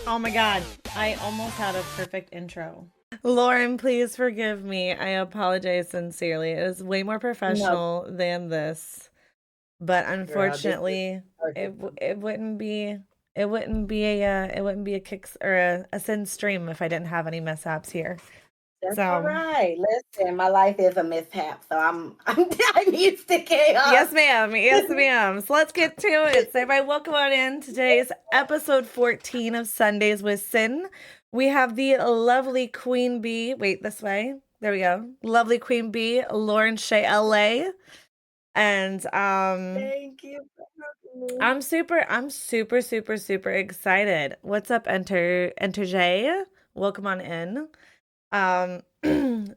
Oh my God, I almost had a perfect intro. Lauren, please forgive me. I apologize sincerely. It is way more No, professional than this, but girl, this is unfortunately, perfect. it wouldn't be it wouldn't be a kicks or a sin stream if I didn't have any mishaps here. That's all So, right. Listen, my life is a mishap, so I'm used to chaos. yes, ma'am. Yes, ma'am. So let's get to it. So, everybody, welcome on in today's episode 14 of Sundays with Sin. We have the lovely Queen Bee. Wait, this way. There we go. Lovely Queen Bee, LaurenShayLA. And Thank you for having me. I'm super excited. What's up, Enter Jay? Welcome on in. Um,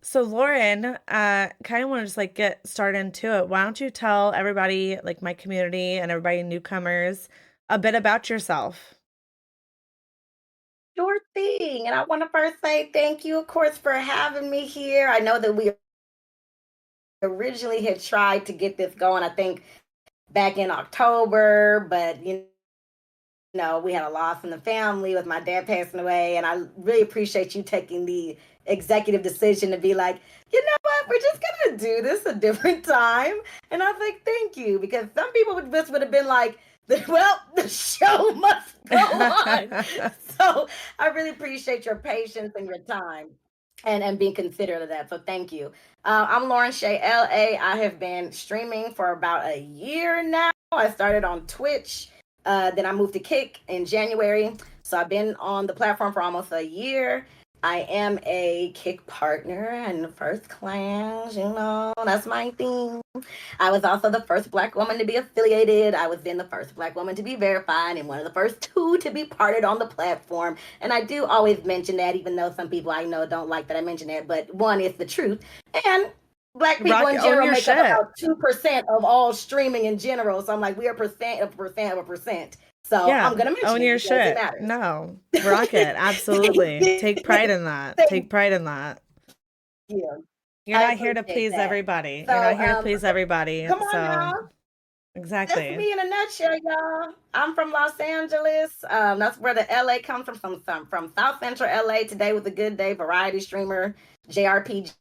so Lauren, kind of want to just like get started into it. Why don't you tell everybody, like my community and everybody newcomers, a bit about yourself? Sure thing. And I want to first say thank you, of course, for having me here. I know that we originally had tried to get this going, I think back in October, but we had a loss in the family with my dad passing away. And I really appreciate you taking the executive decision to be like, you know what, we're just gonna do this a different time. And I was like, thank you, because some people would have been like, well, the show must go on. So I really appreciate your patience and your time and being considerate of that. So thank you. I'm Lauren Shay LA. I have been streaming for about a year now. I started on Twitch. Then I moved to Kick in January. So I've been on the platform for almost a year. I am a Kick partner and first class, that's my thing. I was also the first Black woman to be affiliated. I was then the first Black woman to be verified and one of the first two to be parted on the platform. And I do always mention that, even though some people I know don't like that I mention that, but one is the truth. And Black people Rock, in own general your make up shit. about 2% of all streaming in general. So I'm like, we are percent of a percent of a percent. So Yeah, I'm gonna mention own it your because it shit. matters. No, rock it. Absolutely. Take pride in that. Thank Take pride in that. you. You're I not here to appreciate please that. everybody. You're not So here to please everybody. come on So, now. That's exactly. me in a nutshell, y'all. I'm from Los Angeles. That's where the LA comes from South Central LA. Today was a good day. Variety streamer, JRPGs.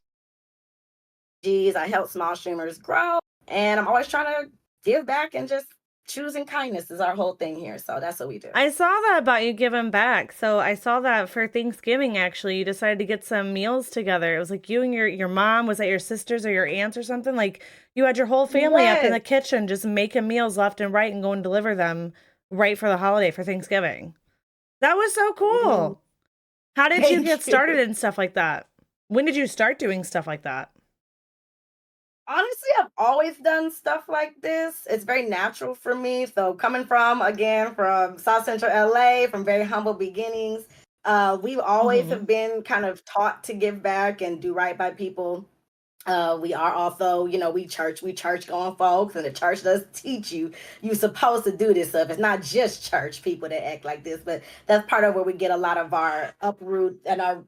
I help small streamers grow, and I'm always trying to give back and just choosing kindness is our whole thing here. So that's what we do. I saw that about you giving back. So I saw that for Thanksgiving actually. You decided to get some meals together. It was like you and your mom, was that your sisters or your aunts or something? Like you had your whole family up in Yes. the kitchen just making meals left and right and go and deliver them right for the holiday for Thanksgiving. That was so Mhm. cool. How did you get Thank you. started in stuff like that? When did you start doing stuff like that? Honestly, I've always done stuff like this. It's very natural for me. So coming from again from South Central LA, from very humble beginnings, we always Hmm. have been kind of taught to give back and do right by people. We are also, we church going folks, and the church does teach you you're supposed to do this stuff. It's not just church people that act like this, but that's part of where we get a lot of our uproot and our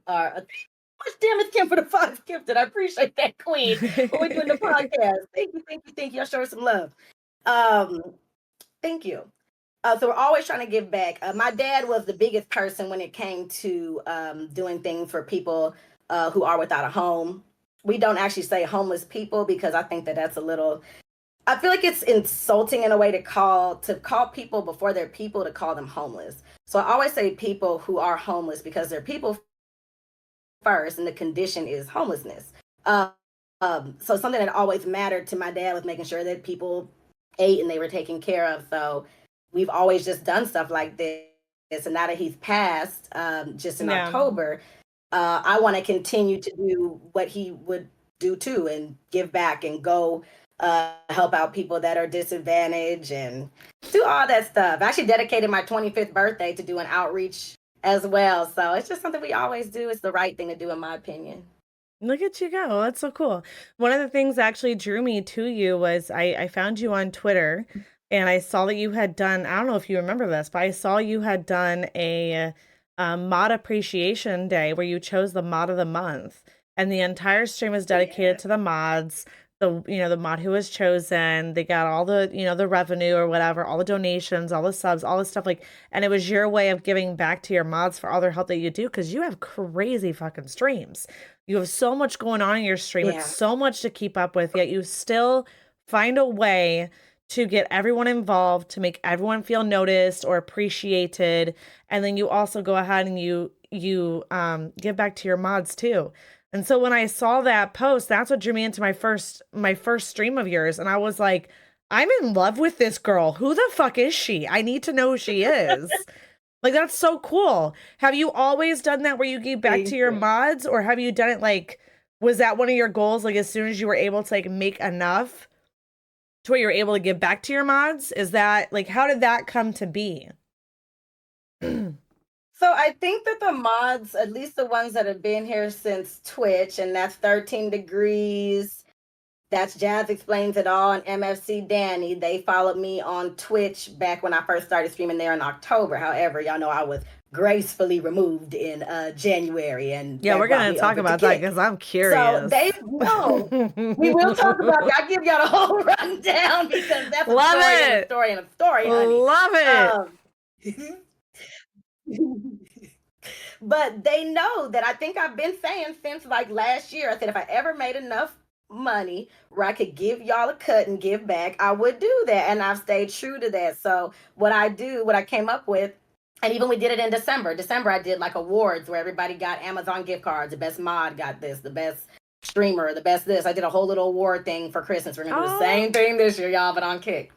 much damage Kim for the five gifted. I appreciate that, Queen. When we're doing the podcast. Thank you. I show her some love. Um, Thank you. So we're always trying to give back. My dad was the biggest person when it came to doing things for people who are without a home. We don't actually say homeless people because I think that that's a little. I feel like it's insulting in a way to call people before they're people to call them homeless. So I always say people who are homeless because they're people first, and the condition is homelessness. Um, so something that always mattered to my dad was making sure that people ate and they were taken care of. So we've always just done stuff like this. And now that he's passed, just in Yeah. October, I want to continue to do what he would do too, and give back and go help out people that are disadvantaged and do all that stuff. I actually dedicated my 25th birthday to do an outreach as well. So it's just something we always do. It's the right thing to do, in my opinion. Look at you go. That's so cool. One of the things that actually drew me to you was I found you on Twitter and I saw that you had done, I don't know if you remember this, but I saw you had done a mod appreciation day where you chose the mod of the month. And the entire stream is dedicated Yeah. to the mods. the mod who was chosen. They got all the, the revenue or whatever, all the donations, all the subs, all the stuff like, and it was your way of giving back to your mods for all their help that you do because you have crazy fucking streams. You have so much going on in your stream. It's Yeah. so much to keep up with, yet you still find a way to get everyone involved, to make everyone feel noticed or appreciated, and then you also go ahead and you give back to your mods too. And so when I saw that post, that's what drew me into my first stream of yours. And I was like, I'm in love with this girl. Who the fuck is she? I need to know who she is. Like, that's so cool. Have you always done that where you give back to Thank your you. mods, or have you done it like, was that one of your goals? Like, as soon as you were able to like make enough to where you're able to give back to your mods? Is that like, how did that come to be? So I think that the mods, at least the ones that have been here since Twitch, and that's 13 Degrees, that's Jazz Explains It All, and MFC Danny. They followed me on Twitch back when I first started streaming there in October. However, y'all know I was gracefully removed in January, and Yeah, that we're brought gonna me talk over to about that Kick. because I'm So curious. they know. We will talk about it. I give y'all the whole rundown because that's a Love story and a it. story and a story, honey. Love it. But they know that I think I've been saying since like last year. I said if I ever made enough money where I could give y'all a cut and give back, I would do that. And I've stayed true to that. So what I came up with, and even we did it in December. December, I did like awards where everybody got Amazon gift cards. The best mod got this, the best streamer, the best this. I did a whole little award thing for Christmas. We're gonna do the same thing this year, y'all, but on Kick.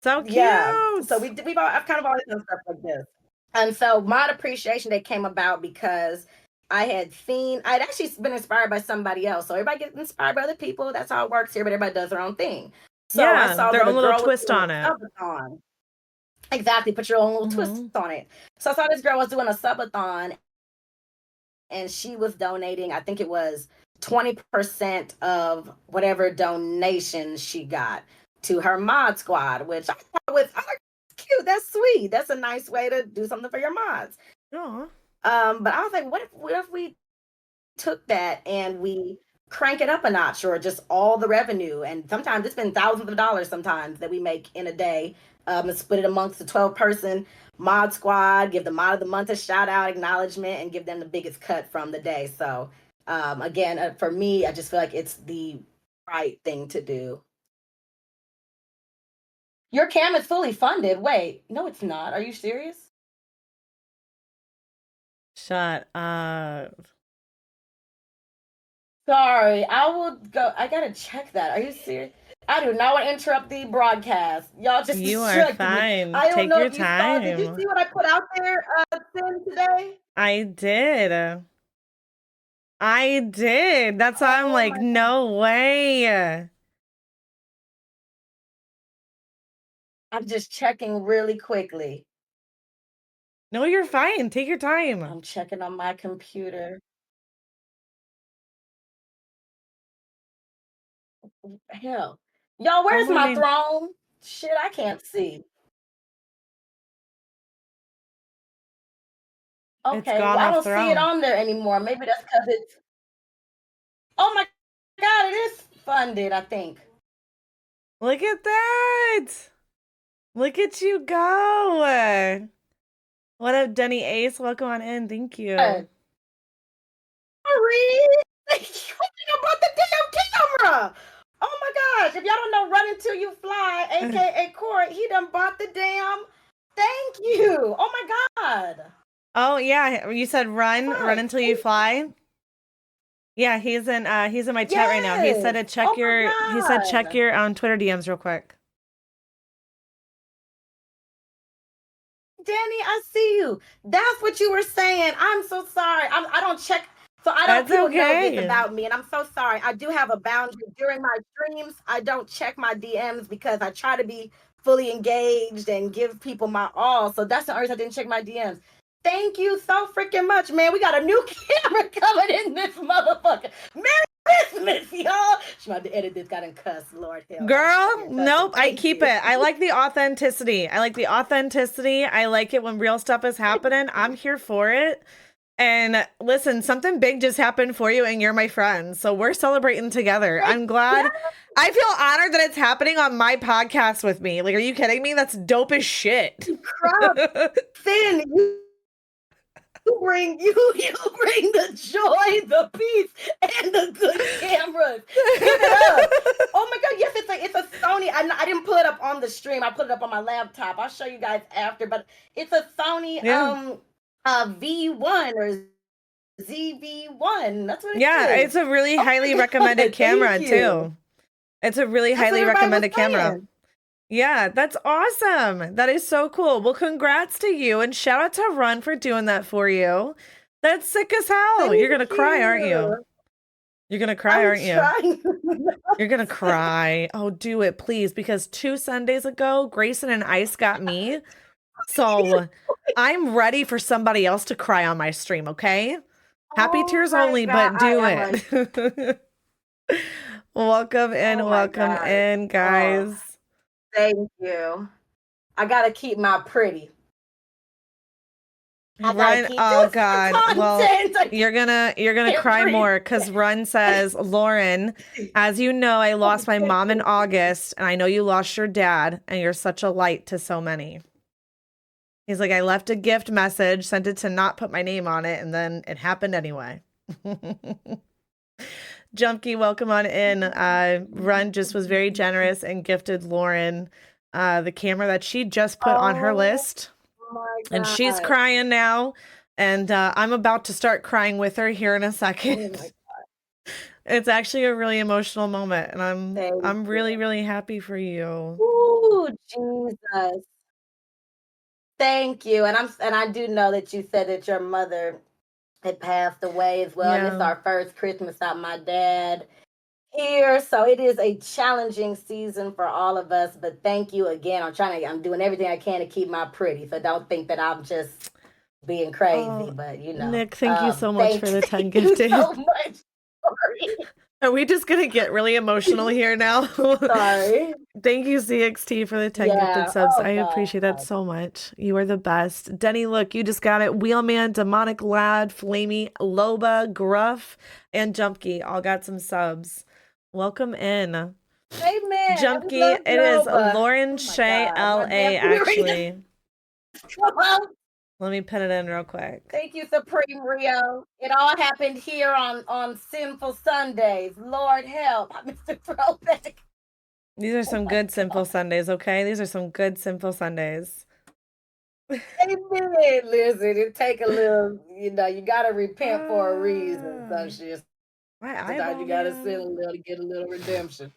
So Yeah. So cute. I've kind of always done stuff like this. And so mod appreciation day came about because I'd actually been inspired by somebody else. So everybody gets inspired by other people. That's how it works here, but everybody does their own thing. So I Yeah, saw their that a own little girl was twist doing on a it. subathon. Exactly, put your own little twist Mhm. on it. So I saw this girl was doing a subathon and she was donating, I think it was 20% of whatever donations she got to her mod squad, which I thought was cute. That's sweet. That's a nice way to do something for your mods. Aw. But I was like, what if we took that and we crank it up a notch, or just all the revenue? And sometimes it's been thousands of dollars sometimes that we make in a day, and split it amongst the 12-person mod squad, give the mod of the month a shout out, acknowledgement, and give them the biggest cut from the day. So again, for me, I just feel like it's the right thing to do. Your cam is fully funded. Wait, no, it's not. Are you serious? Shut up. Sorry, I will go. I gotta check that. Are you serious? I do not want to interrupt the broadcast. Y'all just You are distracted me. fine. I don't Take know your if you saw. Did you time. see what I put out there, Sin, today? I did. I did. That's why I'm Oh like, my God. no way. I'm just checking really quickly. No, you're fine. Take your time. I'm checking on my computer. Hell. Y'all, Oh, where's my honey. throne? Shit, I can't see. It's Okay, gone well, I off don't see it throne. on there anymore. Maybe that's because it's. Oh my God, it is funded, I think. Look at that. Look at you go. What up, Denny Ace? Welcome on in. Thank you. Sorry. What thing about the damn camera? Oh my gosh. If y'all don't know Run Until You Fly, aka Corey, he done bought the damn. Thank you. Oh my God. Oh, yeah. You said run Fuck. until you fly. Yeah, he's in my chat right now. He said Yes. to check Oh your he said my check God. your Twitter DMs real quick. Danny, I see you. That's what you were saying. I'm so sorry. I don't check. So I don't. That's People know this okay. about me, and I'm so sorry. I do have a boundary during my streams. I don't check my DMs because I try to be fully engaged and give people my all. So that's the only reason I didn't check my DMs. Thank you so freaking much, man. We got a new camera coming in this motherfucker. Merry Christmas, y'all. She might have to edit this. Got in cuss. Lord help. Girl, nope, I Thank keep you. it. I like the authenticity. I like the authenticity. I like it when real stuff is happening. I'm here for it. And listen, something big just happened for you, and you're my friend. So we're celebrating together. I'm Yeah, glad. I feel honored that it's happening on my podcast with me. Like, are you kidding me? That's dope as shit. you crop thin. You bring the joy, the peace, and the good cameras. Give it up. Oh my God, yes, it's a Sony. I didn't pull it up on the stream. I put it up on my laptop. I'll show you guys after, but it's a Sony Yeah. V1 or ZV1. That's what it Yeah. is. It's a really Oh highly my recommended God, thank camera, you. too. It's a really That's what highly everybody was recommended camera. saying. Yeah, that's awesome. That is so cool. Well, congrats to you and shout out to Run for doing that for you. That's sick as hell. You're Thank gonna cry, aren't you? you. You're gonna cry, I'm aren't you? trying. You're gonna cry. Oh, do it, please, because 2 Sundays ago, Grayson and Ice got me. So I'm ready for somebody else to cry on my stream, okay? Happy Oh tears my only, God, but I do am a. it. Welcome Oh in, my welcome God. in, Oh, guys. thank you. I gotta keep my pretty. I gotta Run, keep oh doing some God. Well, content. I you're gonna can't cry breathe. more because Run says, Lauren, as you know, I lost my mom in August, and I know you lost your dad, and you're such a light to so many. He's like, I left a gift message, sent it to not put my name on it, and then it happened anyway. Jumpkey, welcome on in. Run just was very generous and gifted Lauren the camera that she just put on her Oh list. my And she's God. crying now. And I'm about to start crying with her here in a second. Oh my It's actually a really emotional moment, and I'm Thank I'm you. really, really happy for you. Ooh, Jesus. Thank you. And I do know that you said that your mother had passed away as well. And this is Yeah. our first Christmas without my dad here. So it is a challenging season for all of us. But thank you again. I'm doing everything I can to keep my pretty. So don't think that I'm just being crazy, Oh, but Nick, thank you so much for thank the 10 you gifted. so much. Sorry. Are we just gonna get really emotional here now? Sorry. Thank you, CXT, for the 10 gifted Yeah. subs. I Oh God. appreciate that so much. You are the best. Denny, look, you just got it. Wheelman, Demonic Lad, Flamey, Loba, Gruff, and Jumpkey all got some subs. Welcome in. Amen. Jumpkey, Look, it is Nova. Lauren Oh my Shay God. My LA, nephew reading. actually. Let me put it in real quick. Thank you, Supreme Rio. It all happened here on Sinful Sundays. Lord help, Mr. Throwback. These are Oh some my good simple God. Sundays, okay? These are some good simple Sundays. Amen. Listen, it take a little, you gotta repent for a reason. Ah, So shit. my Sometimes eyeball, you gotta sin a man. little to get a little redemption.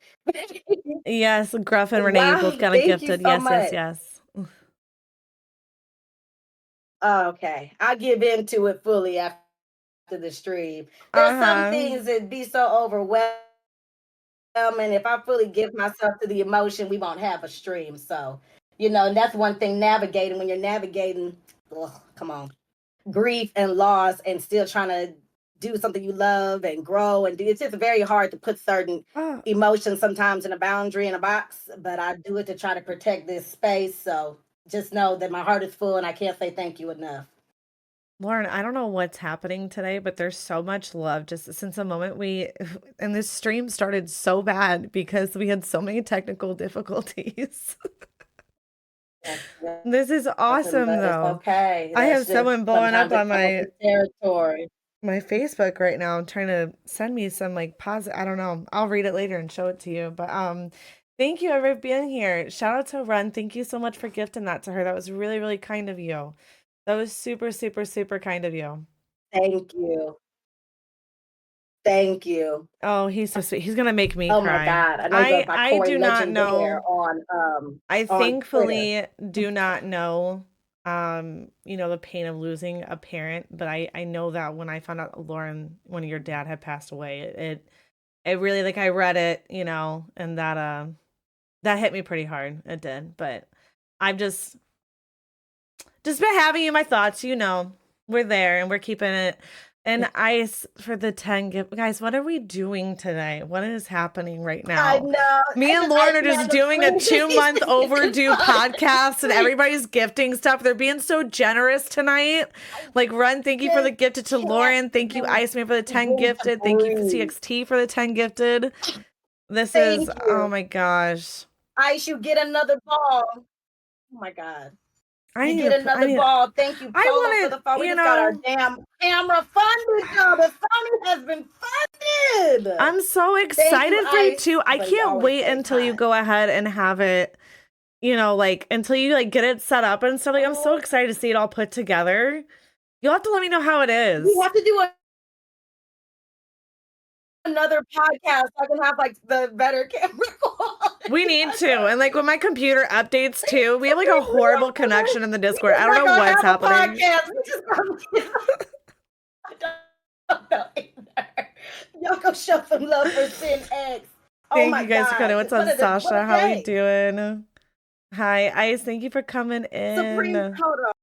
Yes, Gruff and Renee, you both Wow, got a thank you gifted. so Yes, yes, much. yes. Okay, I'll give into it fully after the stream. There's some Uh-huh. things that be so overwhelming. If I fully give myself to the emotion, we won't have a stream. So, and that's one thing navigating when you're navigating, ugh, come on, grief and loss and still trying to do something you love and grow and do. It's just very hard to put certain Oh, emotions sometimes in a boundary in a box, but I do it to try to protect this space. So just know that my heart is full and I can't say thank you enough. Lauren, I don't know what's happening today, but there's so much love just since the moment and this stream started so bad because we had so many technical difficulties. Yes, yes, This is awesome but it's though. okay. I That's have just someone blowing up sometimes it on comes with territory. my Facebook right now trying to send me some like positive. I don't know. I'll read it later and show it to you. But thank you everyone for being here. Shout out to Run. Thank you so much for gifting that to her. That was really, really kind of you. That was super, super, super kind of you. Thank you. Thank you. Oh, he's so sweet. He's gonna make me Oh my cry. God. I know he goes I by I Corey do not Legendare know. I on Twitter. thankfully do not know the pain of losing a parent, but I know that when I found out Lauren, when your dad had passed away, it really, like, I read it, and that hit me pretty hard. It did. But I've just been having you in my thoughts, We're there and we're keeping it And ice for the 10 gift. Guys, what are we doing today? What is happening right I now? know. Me I and just Lauren ice are me just on the doing a fridge. 2-month It's overdue fine. podcast and Please. everybody's gifting stuff. They're being so generous tonight. I Like, Run, thank you for the just gifted to can't Lauren. Thank you, even Iceman, for the 10 begin to gifted. Thank you, breathe. CXT, for the 10 gifted. This is, Thank oh you. my gosh. Ice, you get another ball. Oh my God. I You need get to, I another mean, ball. Thank you, I Polo, for want the phone. to, We just got our damn camera funded, y'all. The Sony has been funded. I'm so Thank you, excited for you Ice. too. I But you can't always wait save until you time. go ahead and have it, like until you like get it set up and stuff. Like I'm so Oh, excited to see it all put together. You'll have to let me know how it we is. have to do another podcast so I can have like the better camera We quality. need I to. know. And like when my computer updates too, we have like a horrible connection in the We Discord. just I don't not know gonna what's have a happening. podcast. We just gonna I don't know either. Y'all go show some love for Sin X. Oh Thank my you guys for coming. God. What's What up, what Sasha? a How we day. doing? Hi, Ice. Thank you for coming Supreme, in. hold on.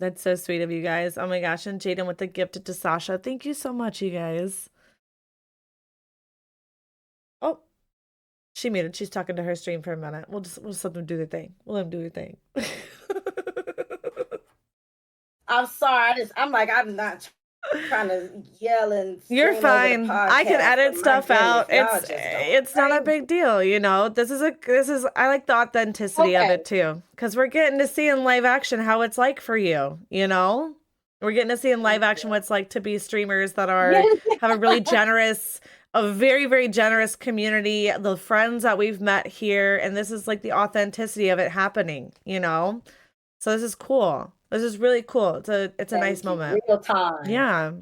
That's so sweet of you guys. Oh my gosh. And Jaden with the gifted to Sasha. Thank you so much, you guys. Oh, she muted. She's talking to her stream for a minute. We'll just let them do their thing. We'll let them do their thing. I'm sorry. I'm like, I'm not trying to yell and You're scream over the fine. I can podcast, but edit my stuff goodness, out. y'all It's just going it's not a crazy. big deal, This is I like the authenticity of Okay. it too, because we're getting to see in live action how it's like for you, you know? We're getting to see in live Thank action you. what it's like to be streamers that Yes. have a really generous, a very, very generous community, the friends that we've met here, and this is like the authenticity of it happening, you know? So this is cool. This is really cool. It's a nice Thank you. moment. Real time. Yeah.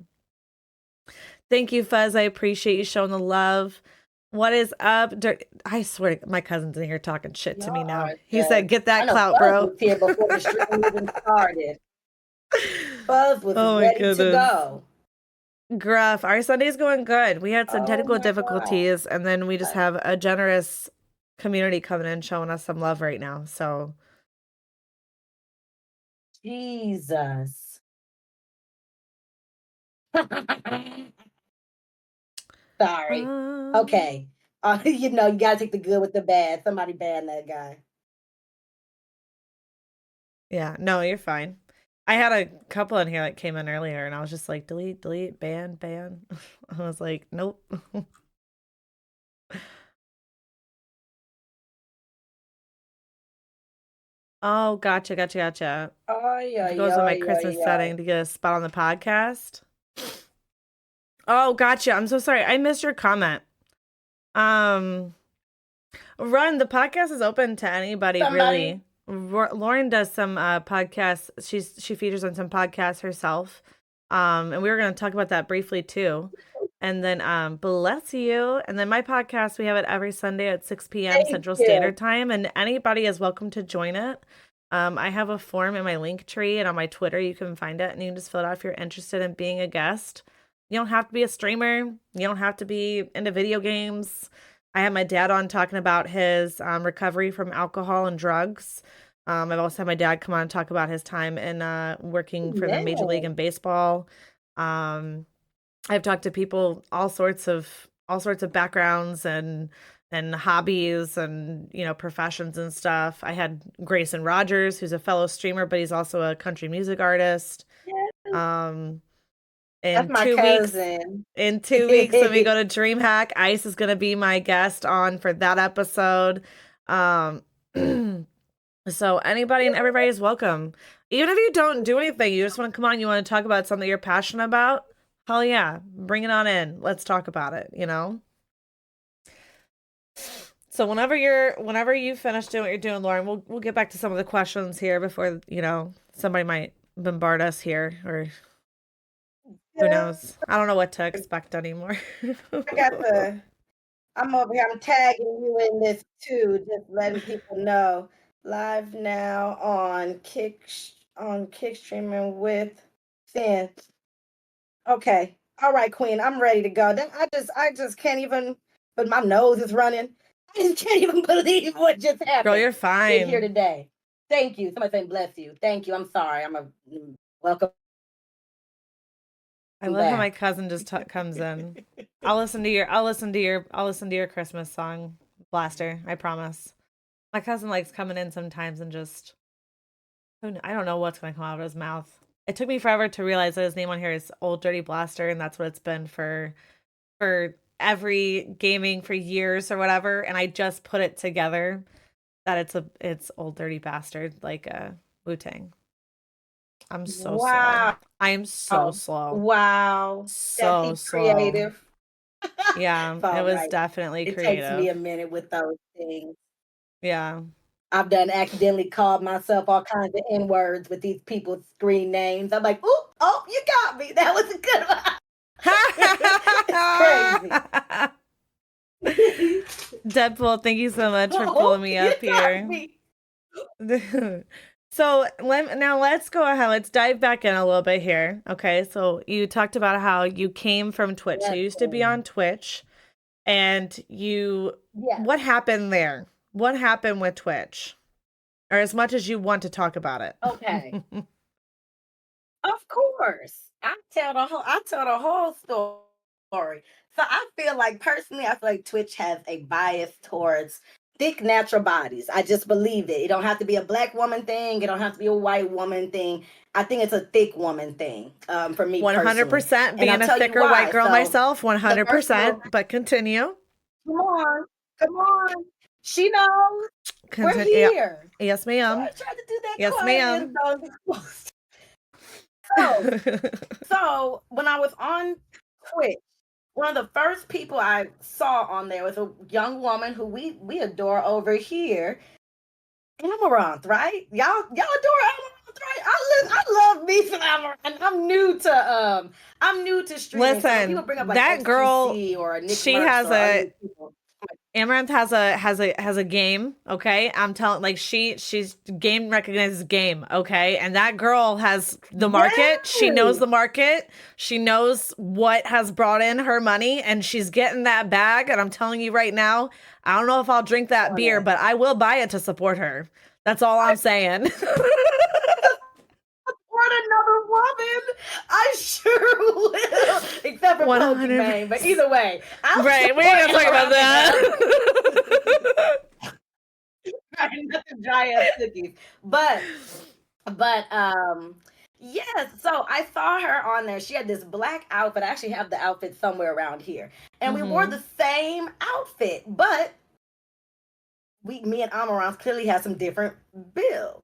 Thank you, Fuzz. I appreciate you showing the love. What is up? I swear, my cousin's in here talking shit to me Y'all now. are He said, just, "Get I that know clout, Buzz bro." was here before the stream even started. Buzz was Oh my ready to goodness. go. Gruff, our Sunday's going good. We had some Oh technical my God. difficulties, and then we just have a generous community coming in showing us some love right now. So, Jesus. Sorry. um, Okay. You know, you gotta take the good with the bad. Somebody ban that guy. yeah, no, you're fine. I had a couple in here that came in earlier, and I was just like, delete, delete, ban, ban. I was like, nope. Oh, gotcha, gotcha, gotcha. Ay, It ay, goes on my ay, Christmas ay, ay. setting to get a spot on the podcast. Oh, gotcha. I'm so sorry. I missed your comment. Um, Run, the podcast is open to anybody, Somebody. really. Lauren does some podcasts. She features on some podcasts herself. And we were going to talk about that briefly too. And then bless you. And then my podcast, we have it every Sunday at 6 p.m. Thank Central you. Standard Time, and anybody is welcome to join it. I have a form in my link tree and on my Twitter. You can find it, and you can just fill it out if you're interested in being a guest. You don't have to be a streamer. You don't have to be into video games. I had my dad on talking about his recovery from alcohol and drugs. I've also had my dad come on and talk about his time in working for the Major League in Man. baseball. Um, I've talked to people all sorts of backgrounds and hobbies and professions and stuff. I had Grayson Rogers, who's a fellow streamer, but he's also a country music artist. Yes. Um, That's in my 2 weeks, cousin. in 2 weeks, when we go to DreamHack, Ice is gonna be my guest on for that episode. Um, so anybody and everybody is welcome. Even if you don't do anything, you just want to come on, you want to talk about something you're passionate about. Hell yeah, bring it on in. Let's talk about it. So whenever you finish doing what you're doing, Lauren, we'll get back to some of the questions here before, somebody might bombard us here, or who Yeah, knows. I don't know what to expect anymore. I got the I'm over here. I'm tagging you in this too, just letting people know. Live now on Kick streaming with Finn. Okay. All right, Queen. I'm ready to go. I just can't even, but my nose is running. I just can't even believe what just Girl, happened you're in here fine. today. Thank you. Somebody saying bless you. Thank you. I'm sorry. Welcome I love how my back. cousin just comes in. I'll listen to your Christmas song blaster. I promise. My cousin likes coming in sometimes and just I don't know what's gonna come out of his mouth. It took me forever to realize that his name on here is Old Dirty Blaster, and that's what it's been for every gaming for years or whatever. And I just put it together that it's Old Dirty Bastard, like Wu Tang. I'm so slow. Wow. I am so slow. Wow. That's So he's slow. creative. Yeah, It's it all was right. definitely It takes me creative. a minute with those things. Yeah. I've done accidentally called myself all kinds of N words with these people's screen names. I'm like, oop, oh, you got me. That was a good one. It's crazy. Deadpool, thank you so much for pulling Oh, me you up got here. me. So now let's go ahead. Let's dive back in a little bit here. Okay, so you talked about how you came from Twitch. So Yes, you used to be ma'am. on Twitch, and Yes. what happened there? What happened with Twitch? Or as much as you want to talk about it. Okay. Of course. I tell the whole story. So I feel like personally, I feel like Twitch has a bias towards thick natural bodies. I just believe it. It don't have to be a black woman thing. It don't have to be a white woman thing. I think it's a thick woman thing, for me personally. 100% And I'll being a tell you thicker white why. girl So myself, the first little 100%, but continue. come on, come on. She knows we're Continue. Yeah. here. Yes, So ma'am. I tried to do that Yes, quietly and ma'am. don't expose. So So when I was on Twitch, one of the first people I saw on there was a young woman who we adore over here, Amaranth, right? Y'all adore Amaranth, right? I love me some Amaranth. I'm new to streaming. So when people Listen, bring up like that girl, XQC or Nick she Mercs has or other a people, Amaranth has a game, okay? I'm telling like she's game recognizes game, okay? And that girl has the market. She knows yes, the market. She knows what has brought in her money and she's getting that bag. And I'm telling you right now, I don't know if I'll drink that on beer, it. but I will buy it to support her. That's all I'm saying. Support another woman, I sure will. Except for 100%. Pokimane, but either way, I'll Right, we support ain't gonna talk about Amaranth and that. nothing dry ass cookies. But yes, so I saw her on there. She had this black outfit. I actually have the outfit somewhere around here. And we wore Hmm. the same outfit, but me and Amaranth clearly had some different builds.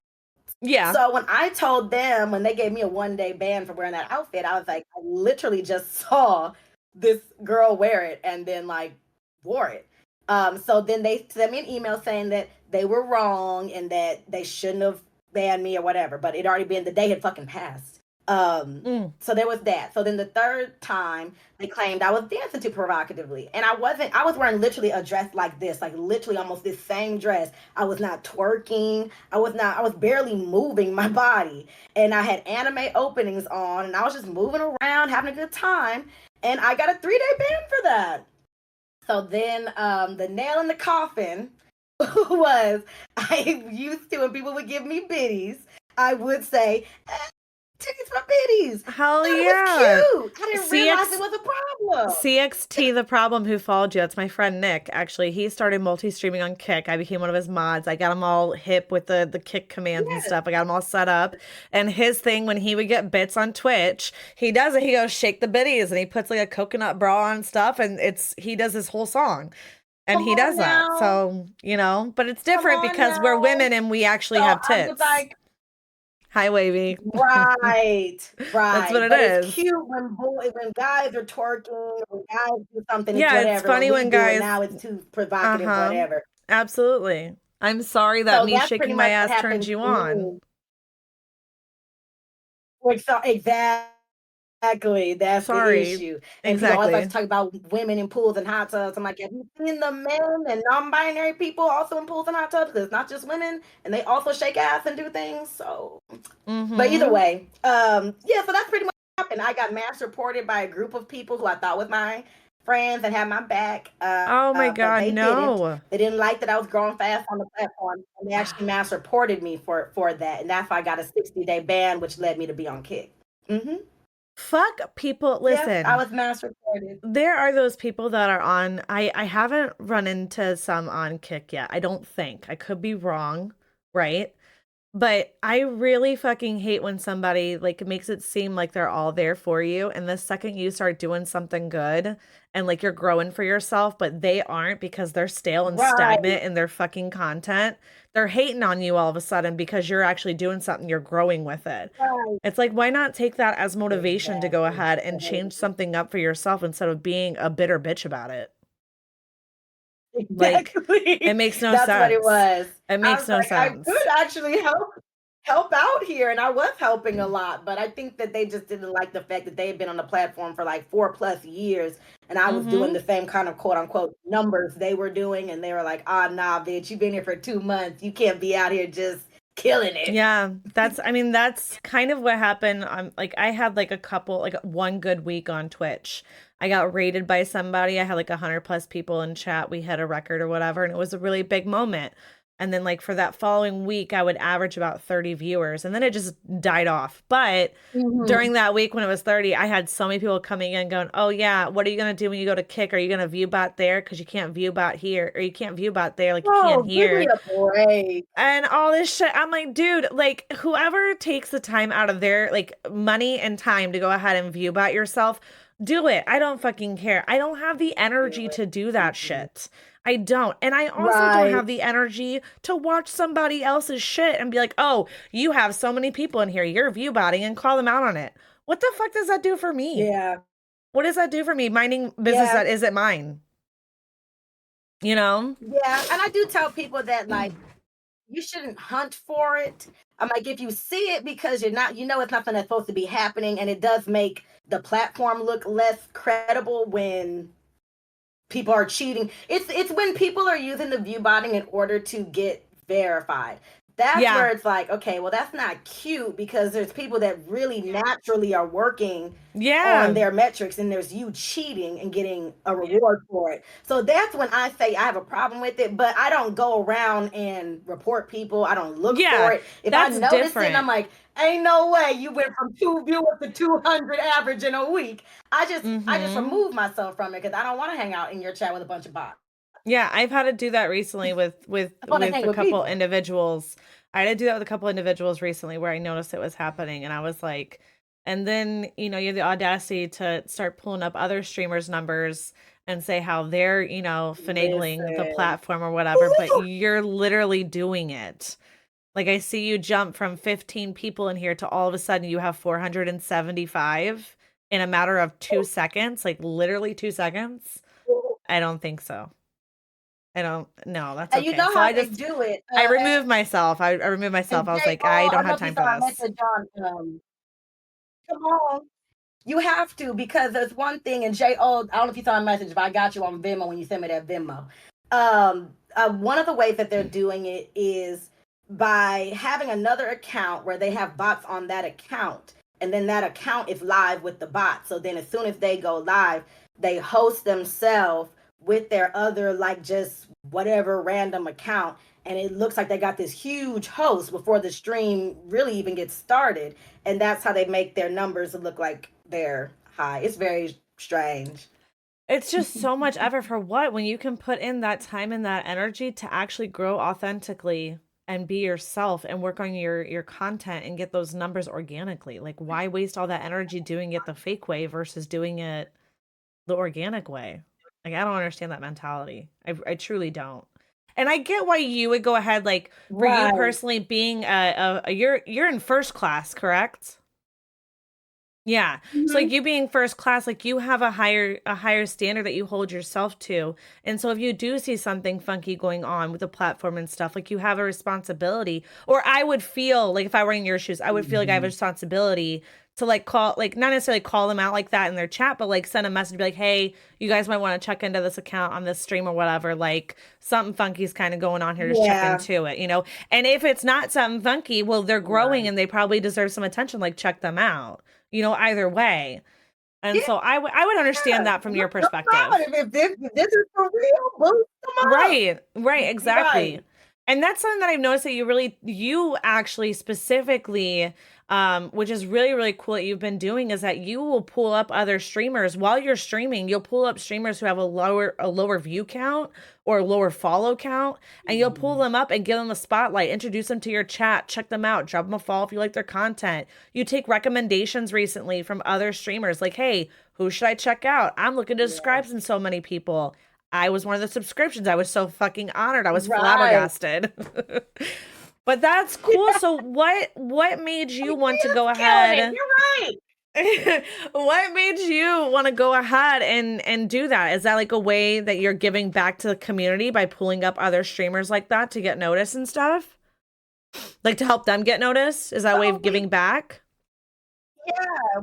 Yeah. So when I told them, when they gave me a 1 day ban for wearing that outfit, I was like, I literally just saw this girl wear it and then like wore it. So then they sent me an email saying that they were wrong and that they shouldn't have banned me or whatever, but it already been the day had fucking passed. Mm. So there was that. So then the third time they claimed I was dancing too provocatively. And I wasn't, I was wearing literally a dress like this, like literally almost this same dress. I was not twerking. I was barely moving my body. And I had anime openings on and I was just moving around, having a good time. And I got a 3 day ban for that. So then the nail in the coffin was I used to, when people would give me biddies, I would say, titties for biddies. Hell Thought it was yeah. cute. I didn't realize it CX was a problem. CXT, the problem who followed you. That's my friend Nick. Actually, he started multi-streaming on Kick. I became one of his mods. I got him all hip with the Kick commands and Yes. stuff. I got him all set up. And his thing when he would get bits on Twitch, he does it. He goes shake the biddies, and he puts like a coconut bra on stuff, and he does his whole song. And Come he on does that. now. So, but it's Come different on because we're now. women and we actually So have I was tits. like, Hi, Wavy. right, That's what right. it But it's is. cute when guys are twerking, when guys do something, it's Yeah, it's whatever. When funny we when do it guys now, it's too provocative, uh-huh. whatever. Absolutely. I'm sorry that So me that's pretty shaking my much what ass turned happened you to on. me. Like, so exactly, that's the Sorry. issue. And people always like to Exactly. talk about women in pools and hot tubs. I'm like, have you seen the men and non-binary people also in pools and hot tubs? Because it's not just women, and they also shake ass and do things. So, but either Mm-hmm. way, yeah. So that's pretty much what happened. I got mass reported by a group of people who I thought was my friends that had my back, Oh my but God, they didn't. no. They didn't like that I was growing fast on the platform, and they actually mass reported me for that, and that's why I got a 60-day ban, which led me to be on Kick. Hmm. Fuck people. Yeah, I Listen, was mass reported. there are those people that are on. I haven't run into some on Kick yet. I don't think. I could be wrong, right? But I really fucking hate when somebody like makes it seem like they're all there for you. And the second you start doing something good and like you're growing for yourself, but they aren't because they're stale and Right, stagnant in their fucking content, they're hating on you all of a sudden because you're actually doing something, you're growing with it. right. It's like, why not take that as motivation to go Exactly. ahead and change something up for yourself instead of being a bitter bitch about it? Like, it Exactly. makes no That's what it sense. was. It I makes was no like, I sense. could actually help out here, and I was helping a lot, but I think that they just didn't like the fact that they had been on the platform for like 4+ years, and I was doing Mm-hmm. the same kind of quote unquote numbers they were doing, and they were like, "Ah, nah, bitch, you've been here for 2 months. You can't be out here just killing it." Yeah, I mean, that's kind of what happened. Like, I had like a couple, like one good week on Twitch. I got raided by somebody. I had like 100 plus people in chat. We had a record or whatever, and it was a really big moment. And then, like, for that following week, I would average about 30 viewers, and then it just died off. But Hmm. during that week when it was 30, I had so many people coming in going, "Oh, yeah, what are you going to do when you go to Kick? Are you going to view bot there? Because you can't view bot here, or you can't view bot there, like you can Oh, give me here." a break. And all this shit. I'm like, dude, like whoever takes the time out of their like money and time to go ahead and view about yourself, do it. I don't fucking care. I don't have the Do energy it. to do that Mhm. shit. I don't. And I also don't Right. have the energy to watch somebody else's shit and be like, oh, you have so many people in here, you're view botting and call them out on it. What the fuck does that do for me? Yeah. What does that do for me? Minding business Yeah. that isn't mine, you know? Yeah. And I do tell people that like you shouldn't hunt for it. I'm like, if you see it because you're not, you know, it's nothing that's supposed to be happening, and it does make the platform look less credible when people are cheating. It's when people are using the view botting in order to get verified. That's Yeah. where it's like, okay, well, that's not cute because there's people that really naturally are working on Yeah. their metrics, and there's you cheating and getting a reward for it. So that's when I say I have a problem with it, but I don't go around and report people. I don't look for Yeah. it. If I That's notice it and I'm different. like, ain't no way you went from 2 viewers to 200 average in a week. I just Mm-hmm. remove myself from it because I don't want to hang out in your chat with a bunch of bots. Yeah, I've had to do that recently with I want to hang a with couple people. individuals. I had to do that with a couple individuals recently where I noticed it was happening and I was like, and then, you have the audacity to start pulling up other streamers' numbers and say how they're, finagling the Listen. platform or whatever, but you're literally doing it. Like I see you jump from 15 people in here to all of a sudden you have 475 in a matter of 2 seconds, like literally 2 seconds. I don't think so. I don't no, that's And you okay. know So how they do it. I removed myself. I removed myself. And I was Jay, like, I oh, I don't don't know have if you time saw for my this. message on come on. You have to because there's one thing, and Jay, oh, I don't know if you saw my message, but I got you on Venmo when you sent me that Venmo. One of the ways that they're doing it is by having another account where they have bots on that account, and then that account is live with the bot. So then, as soon as they go live, they host themselves with their other, like, just whatever random account, and it looks like they got this huge host before the stream really even gets started, and that's how they make their numbers look like they're high. It's very strange. It's just so much effort for what when you can put in that time and that energy to actually grow authentically and be yourself and work on your content and get those numbers organically. Like why waste all that energy doing it the fake way versus doing it the organic way? Like I don't understand that mentality. I truly don't. And I get why you would go ahead like for you Right. personally being you're in first class, correct? Yeah. So like Mhm. you being first class, like you have a higher standard that you hold yourself to. And so if you do see something funky going on with the platform and stuff, like you have a responsibility. Or I would feel like if I were in your shoes, I would feel like I have a Mhm. responsibility to like call like not necessarily call them out like that in their chat, but like send a message be like, hey, you guys might want to check into this account on this stream or whatever. Like something funky is kind of going on here. Just check Yeah. into it. And if it's not something funky, well, they're growing Right. and they probably deserve some attention. Like check them out either way. And Yeah, so I would understand that from your no problem. perspective. If this is for real, boost them up. Right, right, exactly. Right. And that's something that I've noticed that you actually specifically, which is really, really cool that you've been doing, is that you will pull up other streamers while you're streaming. You'll pull up streamers who have a lower view count or a lower follow count, and you'll pull Mhm. them up and give them a spotlight, introduce them to your chat, check them out, drop them a follow if you like their content. You take recommendations recently from other streamers, like, hey, who should I check out? I'm looking to Yeah. subscribe to so many people. I was one of the subscriptions. I was so fucking honored. I was Right. flabbergasted. But that's cool. So what made you want to go Just killing it. ahead? You're right. What made you want to go ahead and do that? Is that like a way that you're giving back to the community by pulling up other streamers like that to get noticed and stuff? Like to help them get noticed? Is that a way Well, of giving back?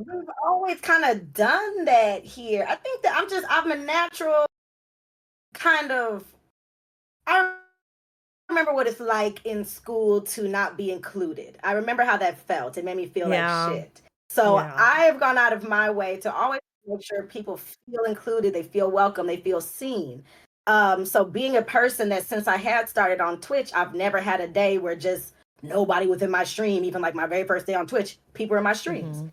we've always kind of done that here. I think that I'm a natural kind of. I remember what it's like in school to not be included. I remember how that felt. It made me feel like Yeah. shit. So Yeah. I have gone out of my way to always make sure people feel included, they feel welcome, they feel seen. So being a person that since I had started on Twitch, I've never had a day where just nobody was in my stream, even like my very first day on Twitch, people were in my streams. Hmm.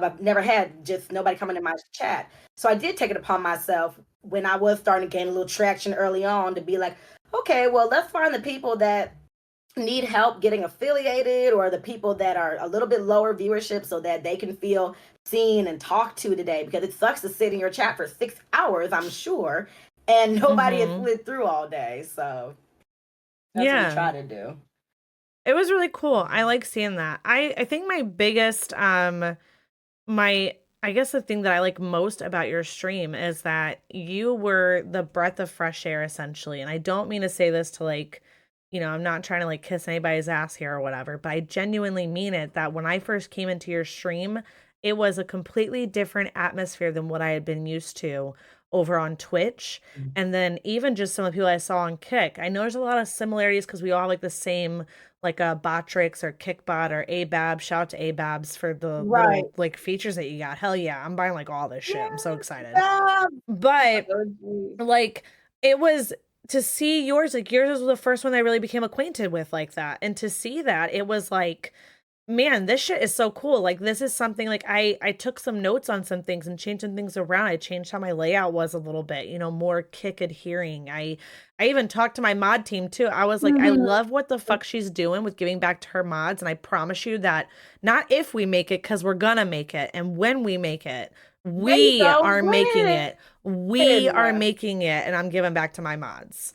I've never had just nobody coming in my chat. So I did take it upon myself when I was starting to gain a little traction early on to be like, okay, well, let's find the people that need help getting affiliated or the people that are a little bit lower viewership so that they can feel seen and talked to today because it sucks to sit in your chat for 6 hours, I'm sure, and nobody has Hmm. slid through all day. So that's what we Yeah. try to do. It was really cool. I like seeing that. I think my biggest my I guess the thing that I like most about your stream is that you were the breath of fresh air essentially. And I don't mean to say this to like, I'm not trying to like kiss anybody's ass here or whatever, but I genuinely mean it that when I first came into your stream, it was a completely different atmosphere than what I had been used to over on Twitch. And then even just some of the people I saw on Kick, I know there's a lot of similarities because we all have like the same like a Botrix or Kickbot or Abab. Shout out to Ababs for the Right. little like features that you got. Hell yeah, I'm buying like all this shit. I'm so Yes. excited. Bob. But Oh, like it was to see yours was the first one I really became acquainted with like that. And to see that, it was like man, this shit is so cool. Like this is something like I took some notes on some things and changed some things around. I changed how my layout was a little bit, more kick adhering. I even talked to my mod team too. I was like, I mhm. love what the fuck she's doing with giving back to her mods, and I promise you that not if we make it, because we're gonna make it, and when we make it, There you we go. are making When? it. We are making it, and I'm giving back to my mods.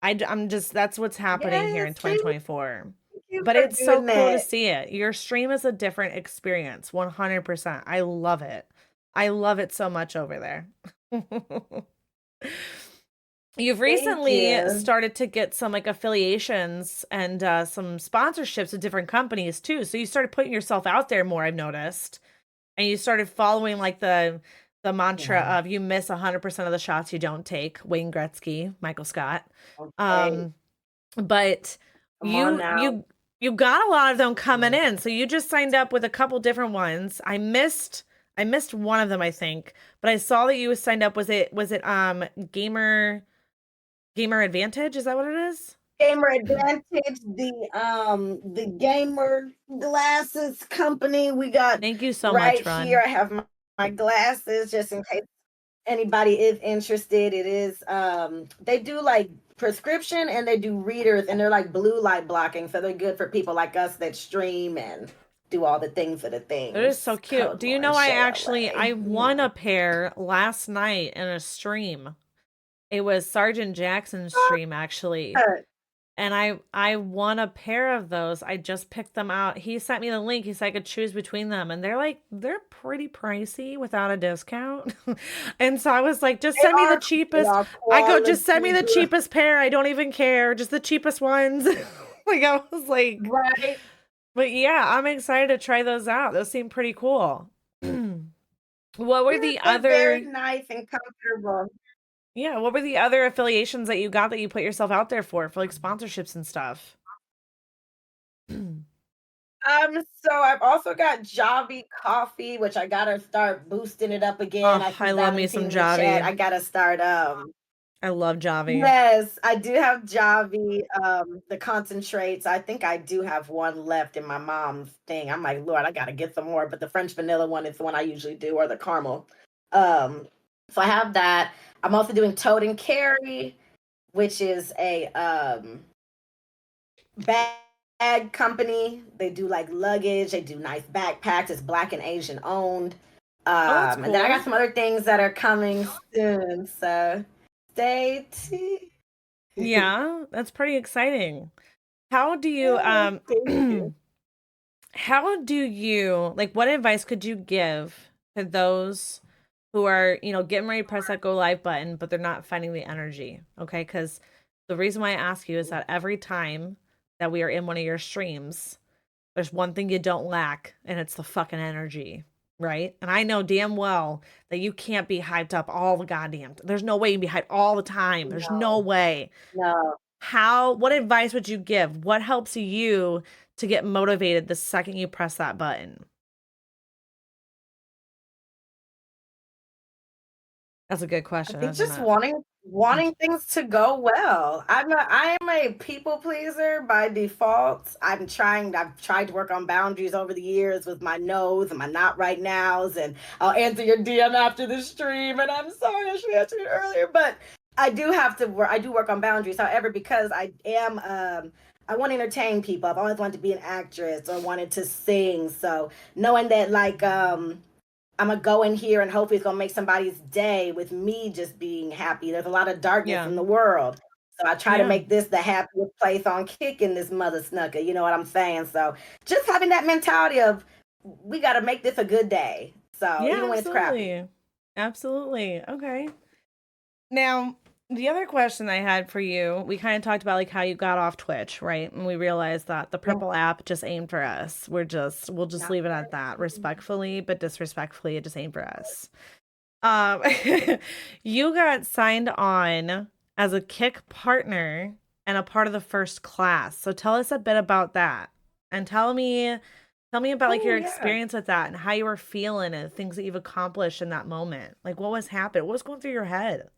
I'm just that's what's happening here in Yes. See, 2024. thank you But for it's so doing cool to that. see it. Your stream is a different experience, 100%. I love it. I love it so much over there. You've Thank recently you. started to get some like affiliations and some sponsorships with different companies too. So you started putting yourself out there more, I've noticed. And you started following like the mantra Yeah. of you miss 100% of the shots you don't take, Wayne Gretzky, Michael Scott. Okay. Um but Come on you now. you you got a lot of them coming Yeah. in. So you just signed up with a couple different ones. I missed one of them, I think, but I saw that you signed up. Was it Gamer Gamer Advantage? Is that what it is? Gamer Advantage, the gamer glasses company we got Thank you so right much, here. Ron. I have my glasses just in case anybody is interested. It is they do like prescription and they do readers and they're like blue light blocking, so they're good for people like us that stream and do all the things of the It is so things. cute. Code Do you Lauren know I Shay actually LA. I won a pair last night in a stream. It was Sergeant Jackson's stream actually. And I won a pair of those. I just picked them out. He sent me the link. He said I could choose between them, and they're pretty pricey without a discount. And so I was like, just They send me the are they cheapest. are I go, just send me quality the cheapest pair. I don't even care. Just the cheapest ones. Like I was like, right. but yeah, I'm excited to try those out. Those seem pretty cool. What were Yes, the they're very other nice and comfortable. yeah, what were the other affiliations that you got that you put yourself out there for like sponsorships and stuff? So I've also got Javi coffee, which I gotta start boosting it up again. Oh, I see I love me Valentine some in the chat. Javi. I gotta start I love Javi. yes, I do have Javi, the concentrates. I think I do have one left in my mom's thing. I'm like, Lord, I gotta get some more, but the French vanilla one is the one I usually do, or the caramel. Um, so I have that. I'm also doing Toad and Carry, which is a bag company. They do like luggage, they do nice backpacks. It's Black and Asian owned. Oh, that's And then I got cool. some other things that are coming soon. So stay tuned. Yeah, that's pretty exciting. How do you Yes, thank you. how do you like what advice could you give to those who are, getting ready to press that go live button, but they're not finding the energy? Okay, because the reason why I ask you is that every time that we are in one of your streams, there's one thing you don't lack, and it's the fucking energy, right? And I know damn well that you can't be hyped up all the goddamn. There's no way you can be hyped all the time. There's no No, way. no. What advice would you give? What helps you to get motivated the second you press that button? That's a good I question, think isn't just it? wanting things to go well. I am a people pleaser by default. I've tried to work on boundaries over the years with my no's and my not right nows, and I'll answer your DM after the stream, and I'm sorry I should answer it earlier, but I do work on boundaries. However, because I want to entertain people. I've always wanted to be an actress or wanted to sing. So knowing that I'm gonna go in here and hopefully it's gonna make somebody's day with me just being happy. There's a lot of darkness Yeah. in the world. So I try to Yeah. make this the happiest place on kicking this mother snucker. You know what I'm saying? So just having that mentality of we gotta make this a good day. So Yeah, even when it's crappy. absolutely. Absolutely. Okay. Now, the other question I had for you, we kind of talked about like how you got off Twitch, right? And we realized that the Yeah. purple app just ain't for us. We'll just Not leave it for at that. everyone. Respectfully, but disrespectfully, it just ain't for us. Um, you got signed on as a kick partner and a part of the first class. So tell us a bit about that. And tell me about like Oh your yeah. experience with that and how you were feeling and things that you've accomplished in that moment. Like what was happening? What was going through your head?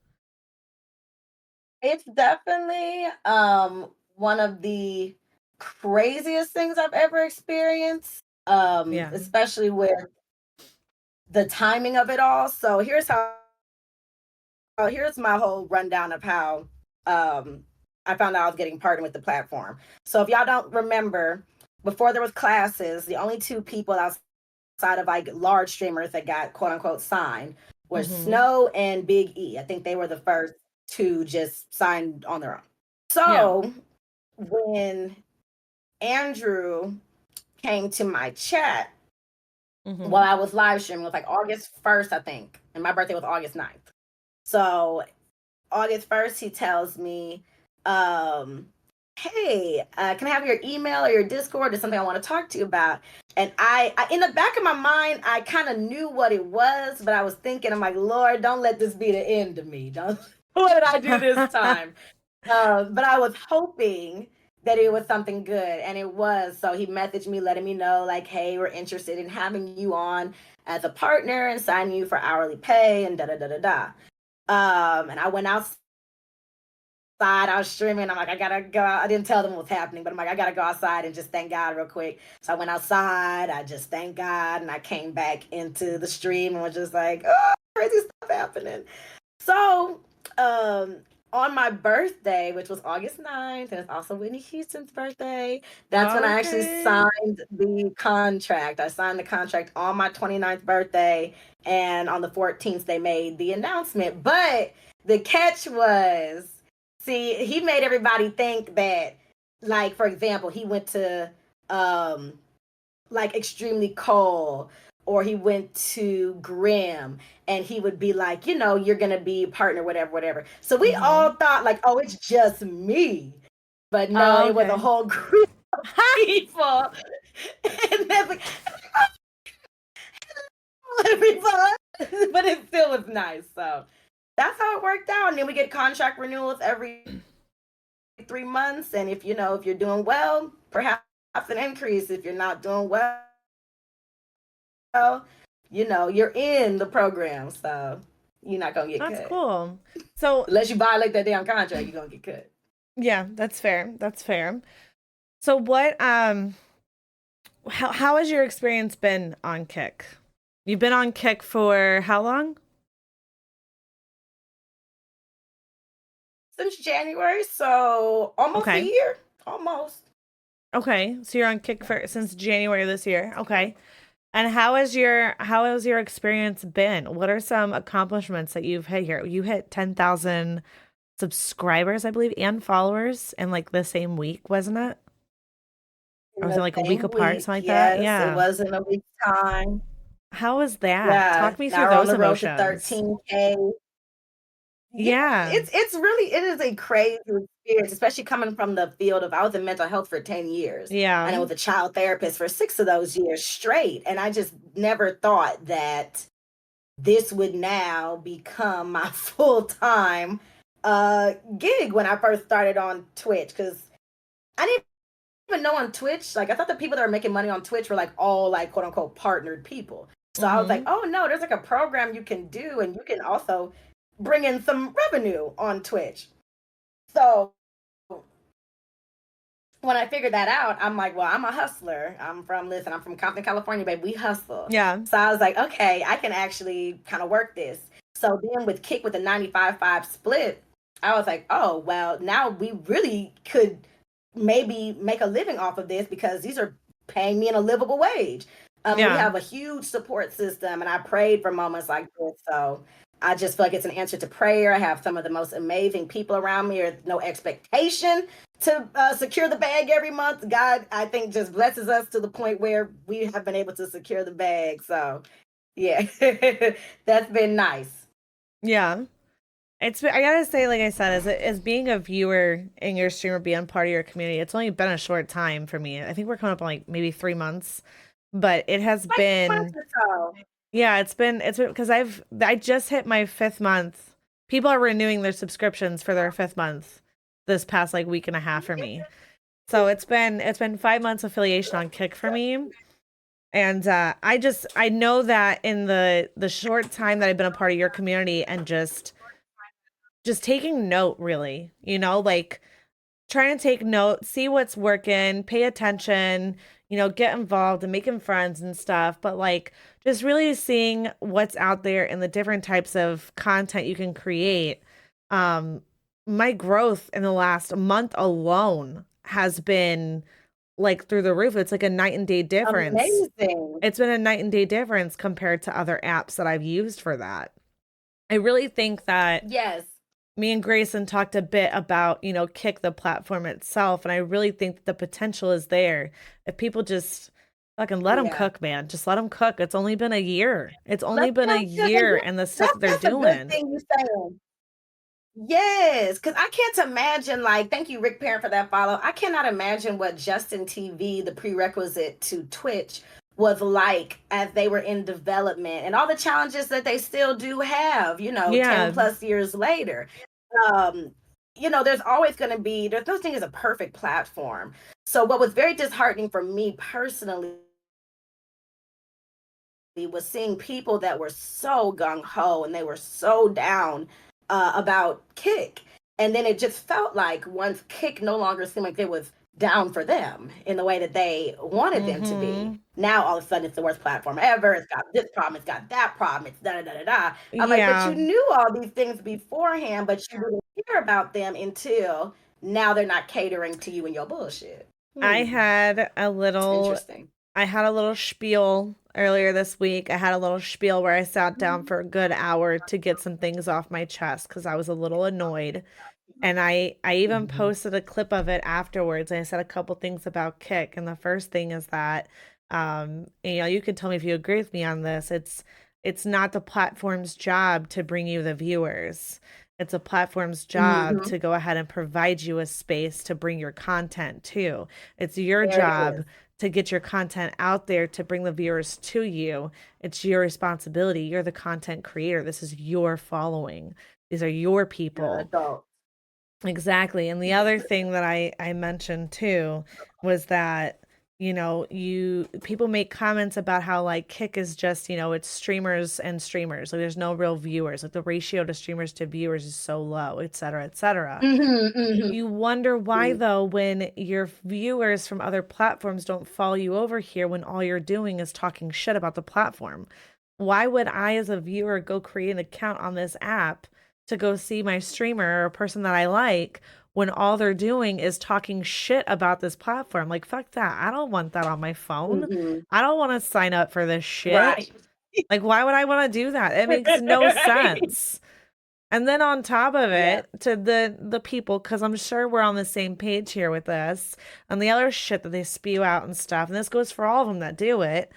It's definitely one of the craziest things I've ever experienced. Yeah. Especially with the timing of it all. So here's my whole rundown of how um I found out I was getting partnered with the platform. So if y'all don't remember, before there was classes, the only two people outside of like large streamers that got quote unquote signed were Mm-hmm. Snow and Big E. I think they were the first two just signed on their own. Yeah. So when Andrew came to my chat while Mm-hmm. I was live streaming, it was like August 1st, I think, and my birthday was August 9th. So August 1st, he tells me, hey, can I have your email or your Discord? There's something I want to talk to you about. And in the back of my mind, I kind of knew what it was, but I was thinking, I'm like, Lord, don't let this be the end of me. Don't, what did I do this time? But I was hoping that it was something good, and it was. So he messaged me, letting me know, like, hey, we're interested in having you on as a partner and signing you for hourly pay and da da da da da. And I went outside. I was streaming. I'm like, I gotta go. I didn't tell them what was happening, but I'm like, I gotta go outside and just thank God real quick. So I went outside. I just thanked God, and I came back into the stream and was just like, oh, crazy stuff happening. So, um, on my birthday, which was August 9th, and it's also Whitney Houston's birthday, that's when I actually Okay. signed the contract. I signed the contract on my 29th birthday, and on the 14th, they made the announcement. But the catch was, see, he made everybody think that, like, for example, he went to um like extremely cold, or he went to grim, and he would be like, you're gonna be partner, whatever, whatever. So we Mm-hmm. all thought like, oh, it's just me, but no, Oh, it was a okay. whole group of people. And then like, everybody, but it still was nice. So that's how it worked out. And then we get contract renewals every 3 months, and if you're doing well, perhaps an increase if you're not doing well, you're in the program, so you're not gonna get That's cut cool. So, unless you violate that damn contract. You're gonna get cut. yeah, that's fair. That's fair. So what how has your experience been on Kick? You've been on Kick for how long? Since January, so almost a Okay. year, almost. Okay. So you're on Kick for Yes. since January this year. Okay. And how has your experience been? What are some accomplishments that you've hit here? You hit 10,000 subscribers, I believe, and followers in like the same week, wasn't it? In Or was it the like a week same apart, week, something like that? yes, it Yeah. wasn't a week's time. How was that? Yeah, Talk me through now we're on those the road to emotions. 13K. Yeah, Yeah. it's really it is a crazy experience, especially coming from the field of I was in mental health for 10 years Yeah. and I was a child therapist for 6 of those years straight. And I just never thought that this would now become my full-time gig when I first started on Twitch because I didn't even know on Twitch, like I thought the people that were making money on Twitch were like all like quote unquote partnered people. So I was like, Mm-hmm. oh no, there's like a program you can do and you can also bring in some revenue on Twitch. So when I figured that out, I'm like, well, I'm a hustler. I'm from Compton, California, babe. We hustle. Yeah. So I was like, okay, I can actually kind of work this. So then with Kick with the 95-5 split, I was like, oh, well, now we really could maybe make a living off of this because these are paying me in a livable wage. We Yeah. have a huge support system, and I prayed for moments like this. So I just feel like it's an answer to prayer. I have some of the most amazing people around me. There's no expectation to secure the bag every month. God, I think, just blesses us to the point where we have been able to secure the bag. So, yeah, that's been nice. Yeah. I gotta say, like I said, as being a viewer in your stream or being part of your community, it's only been a short time for me. I think we're coming up on like maybe 3 months, but it has Like months been, or so. yeah, it's been because I just hit my fifth month. People are renewing their subscriptions for their fifth month this past like week and a half for me. So it's been 5 months affiliation on Kick for me. And I know that in the short time that I've been a part of your community and just taking note really, like trying to take note, see what's working, pay attention, get involved and making friends and stuff, but like just really seeing what's out there and the different types of content you can create. Um my growth in the last month alone has been like through the roof. It's like a night and day difference. Amazing. It's been a night and day difference compared to other apps that I've used for that. I really think that Yes. me and Grayson talked a bit about, Kick the platform itself. And I really think that the potential is there. If people just fucking let them Yeah. cook, man, just let them cook. It's only been a year. It's only Let been a them cook. And year and the stuff that they're that's a good doing. thing you're saying. Yes, because I can't imagine, like, thank you, Rick Parent, for that follow. I cannot imagine what Justin TV, the prerequisite to Twitch, was like as they were in development and all the challenges that they still do have, 10 Yeah, plus years later. Um, there's always going to be, there's no thing as a perfect platform. So, what was very disheartening for me personally was seeing people that were so gung ho and they were so down about Kick. And then it just felt like once Kick no longer seemed like it was down for them in the way that they wanted them to be. mm-hmm. Now all of a sudden it's the worst platform ever. It's got this problem, it's got that problem, it's da da da da da. I'm like, but Yeah. you knew all these things beforehand, but you didn't hear about them until now they're not catering to you and your bullshit. I Hmm. had a little Interesting. I had a little spiel earlier this week. I had a little spiel where I sat down for a good hour to get some things off my chest because I was a little annoyed. And I even Mhm. posted a clip of it afterwards. And I said a couple things about Kick. And the first thing is that, you can tell me if you agree with me on this. It's not the platform's job to bring you the viewers. It's a platform's job Mhm. to go ahead and provide you a space to bring your content to. It's your There it is. job to get your content out there to bring the viewers to you. It's your responsibility. You're the content creator. This is your following. These are your You're an people. adult. Exactly. And the other thing that I mentioned too was that people make comments about how like Kick is just, it's streamers and streamers. Like there's no real viewers. Like the ratio to streamers to viewers is so low, et cetera, et cetera. Mm-hmm. You wonder why though when your viewers from other platforms don't follow you over here when all you're doing is talking shit about the platform. Why would I as a viewer go create an account on this app to go see my streamer or a person that I like when all they're doing is talking shit about this platform? Like, fuck that. I don't want that on my phone. Mm-hmm. I don't want to sign up for this shit. Right. Like, why would I want to do that? It makes no sense. And then on top of Yeah. it, to the people, because I'm sure we're on the same page here with this, and the other shit that they spew out and stuff, and this goes for all of them that do it.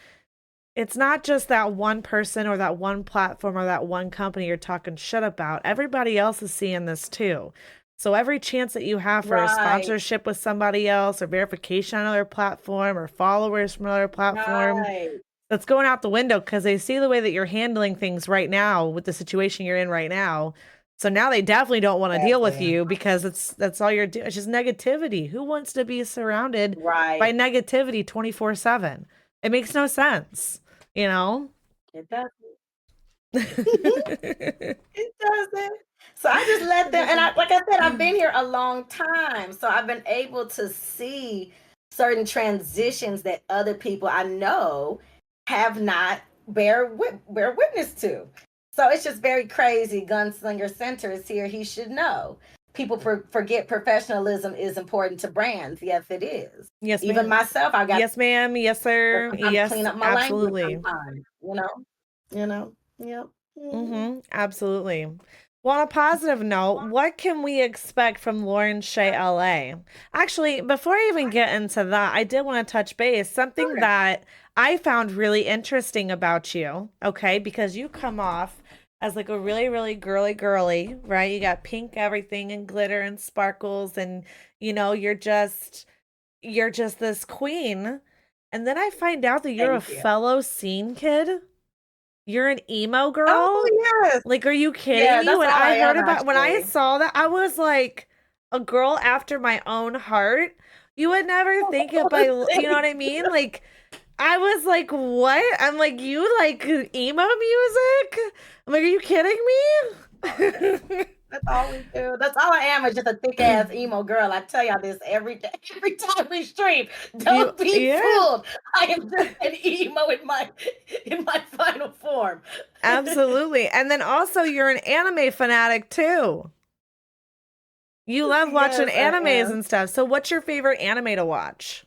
It's not just that one person or that one platform or that one company you're talking shit about. Everybody else is seeing this too. So every chance that you have for a Right. sponsorship with somebody else or verification on another platform or followers from another platform, Right. that's going out the window because they see the way that you're handling things right now with the situation you're in right now. So now they definitely don't want to deal with Exactly. you because that's all you're doing. It's just negativity. Who wants to be surrounded by Right. negativity 24/7? It makes no sense, you know? It does. It doesn't. So I just let them, and like I said, I've been here a long time, so I've been able to see certain transitions that other people I know have not bear witness to. So it's just very crazy. Gunslinger Center is here. He should know. People forget professionalism is important to brands. Yes, it is. Yes, Even ma'am. myself, I got Yes, ma'am. Yes, to sir. sometimes clean Yes, up my language absolutely. sometimes. Yep. Mhm. Mm-hmm. Absolutely. Well, on a positive note, what can we expect from Lauren Shay LA? Actually, before I even get into that, I did want to touch base. Something Sure. that I found really interesting about you, okay? Because you come off as like a really, really girly, right? You got pink everything and glitter and sparkles, and you're just this queen. And then I find out that you're a Thank you. fellow scene kid. You're an emo Oh, girl? yes. Like, are you kidding Yeah, me? that's all I am When I actually. saw that, I was like, a girl after my own heart. You would never think it by, you know what I mean? Like, I was like, what? I'm like, you like emo music? I'm like, are you kidding me? That's all we do. That's all I am is just a thick ass emo girl. I tell y'all this every day, every time we stream. Don't be Yeah, fooled. I am just an emo in my final form. absolutely. And then also, you're an anime fanatic too. You love watching Yes, I animes am. and stuff. So, what's your favorite anime to watch?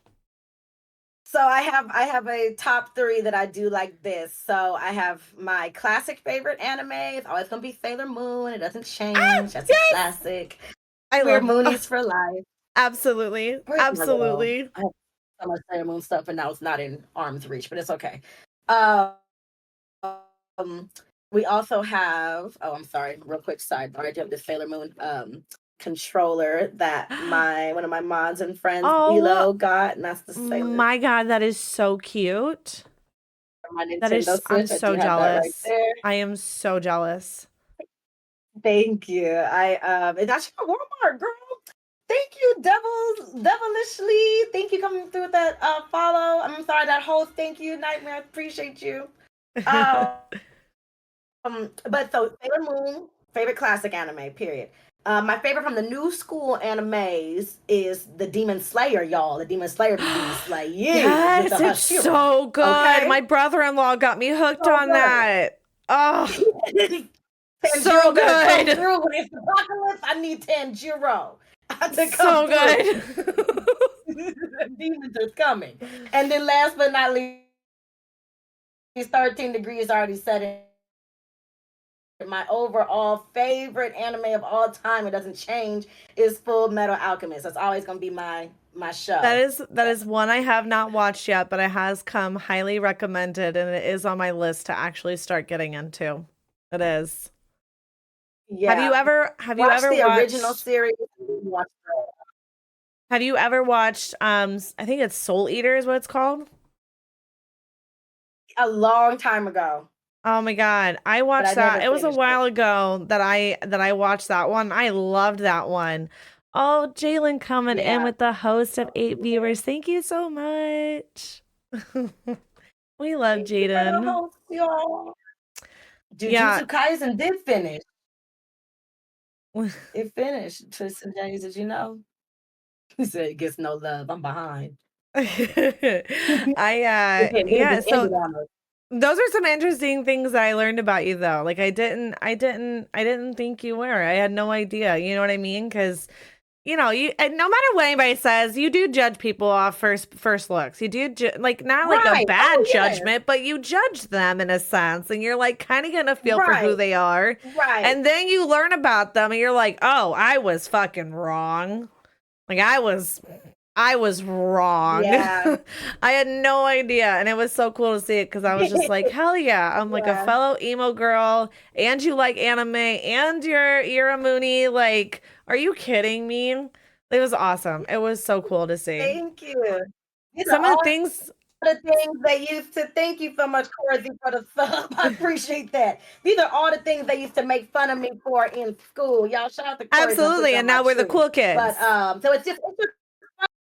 So I have a top three that I do like this. So I have my classic favorite anime. It's always gonna be Sailor Moon. It doesn't Ah, change. That's a yes! classic. I We're love Moonies for life. absolutely. Where's my little? Absolutely. I have so much Sailor Moon stuff, and now it's not in arm's reach, but it's okay. Um, we also have. Oh, I'm sorry. Real quick sidebar. I do have the Sailor Moon controller that my one of my mods and friends Oh Bilo got, and that's the Sailor my God, that is so cute. for my That is, Nintendo I'm Switch. I do so have that right jealous. there. I am so jealous. Thank you. It's actually at Walmart, girl. Thank you, devilishly. Thank you coming through with that follow. I'm sorry, that whole thank you, Nightmare. I appreciate you. Um, but so Sailor Moon, favorite classic anime, period. My favorite from the new school animes is the Demon Slayer, y'all. The Demon Slayer be slaying with the Yes, it's Hashira. so good. Okay? My brother-in-law got me hooked So on that. Oh, good. so Tanjiro better come good. through when it's apocalypse. I need Tanjiro to come So through. good. Demons are coming. And then last but not least, 13 degrees already set in. My overall favorite anime of all time, it doesn't change, is Full Metal Alchemist. That's always gonna be my That show. is that is one I have not watched yet, but it has come highly recommended and it is on my list to actually start getting into. It is. Have you Yeah. ever have you Watch ever the original watched series and then watch have you ever watched I think it's Soul Eater is what it's called? a long time ago, Oh my God. I but watched I that. never It was a finished it. while ago that I watched that one. I loved that one. Oh, Jalen coming in Yeah. with the host of 8 Yeah. viewers. Thank you so much. We love Thank you for the Jaden. host, y'all. Yeah. Jujutsu Kaisen did finish. It finished. Tristan James, did you know? He said it gets no love. I'm behind. It Yeah, just ended so on us. those are some interesting things that I learned about you though. Like I didn't think you were. I had no idea. You know what I mean? Because you and no matter what anybody says, you do judge people off first looks. You do like not like a Right. Oh bad yes. judgment, but you judge them in a sense, and you're like kind of gonna feel for who Right. they are, Right. and then you learn about them, and you're like, oh, I was fucking wrong. Like I was wrong. Yeah. I had no idea. And it was so cool to see it because I was just like, hell yeah. I'm like a Yeah. fellow emo girl and you like anime and you're a Mooney. Like, are you kidding me? It was awesome. It was so cool to see. Thank you. These are Some of the all things the things they used to thank you so much, Corzy, for the sub. I appreciate that. These are all the things they used to make fun of me for in school. Y'all shout out to Corey and put absolutely. you on And my now we're the tree. cool But kids. so it's just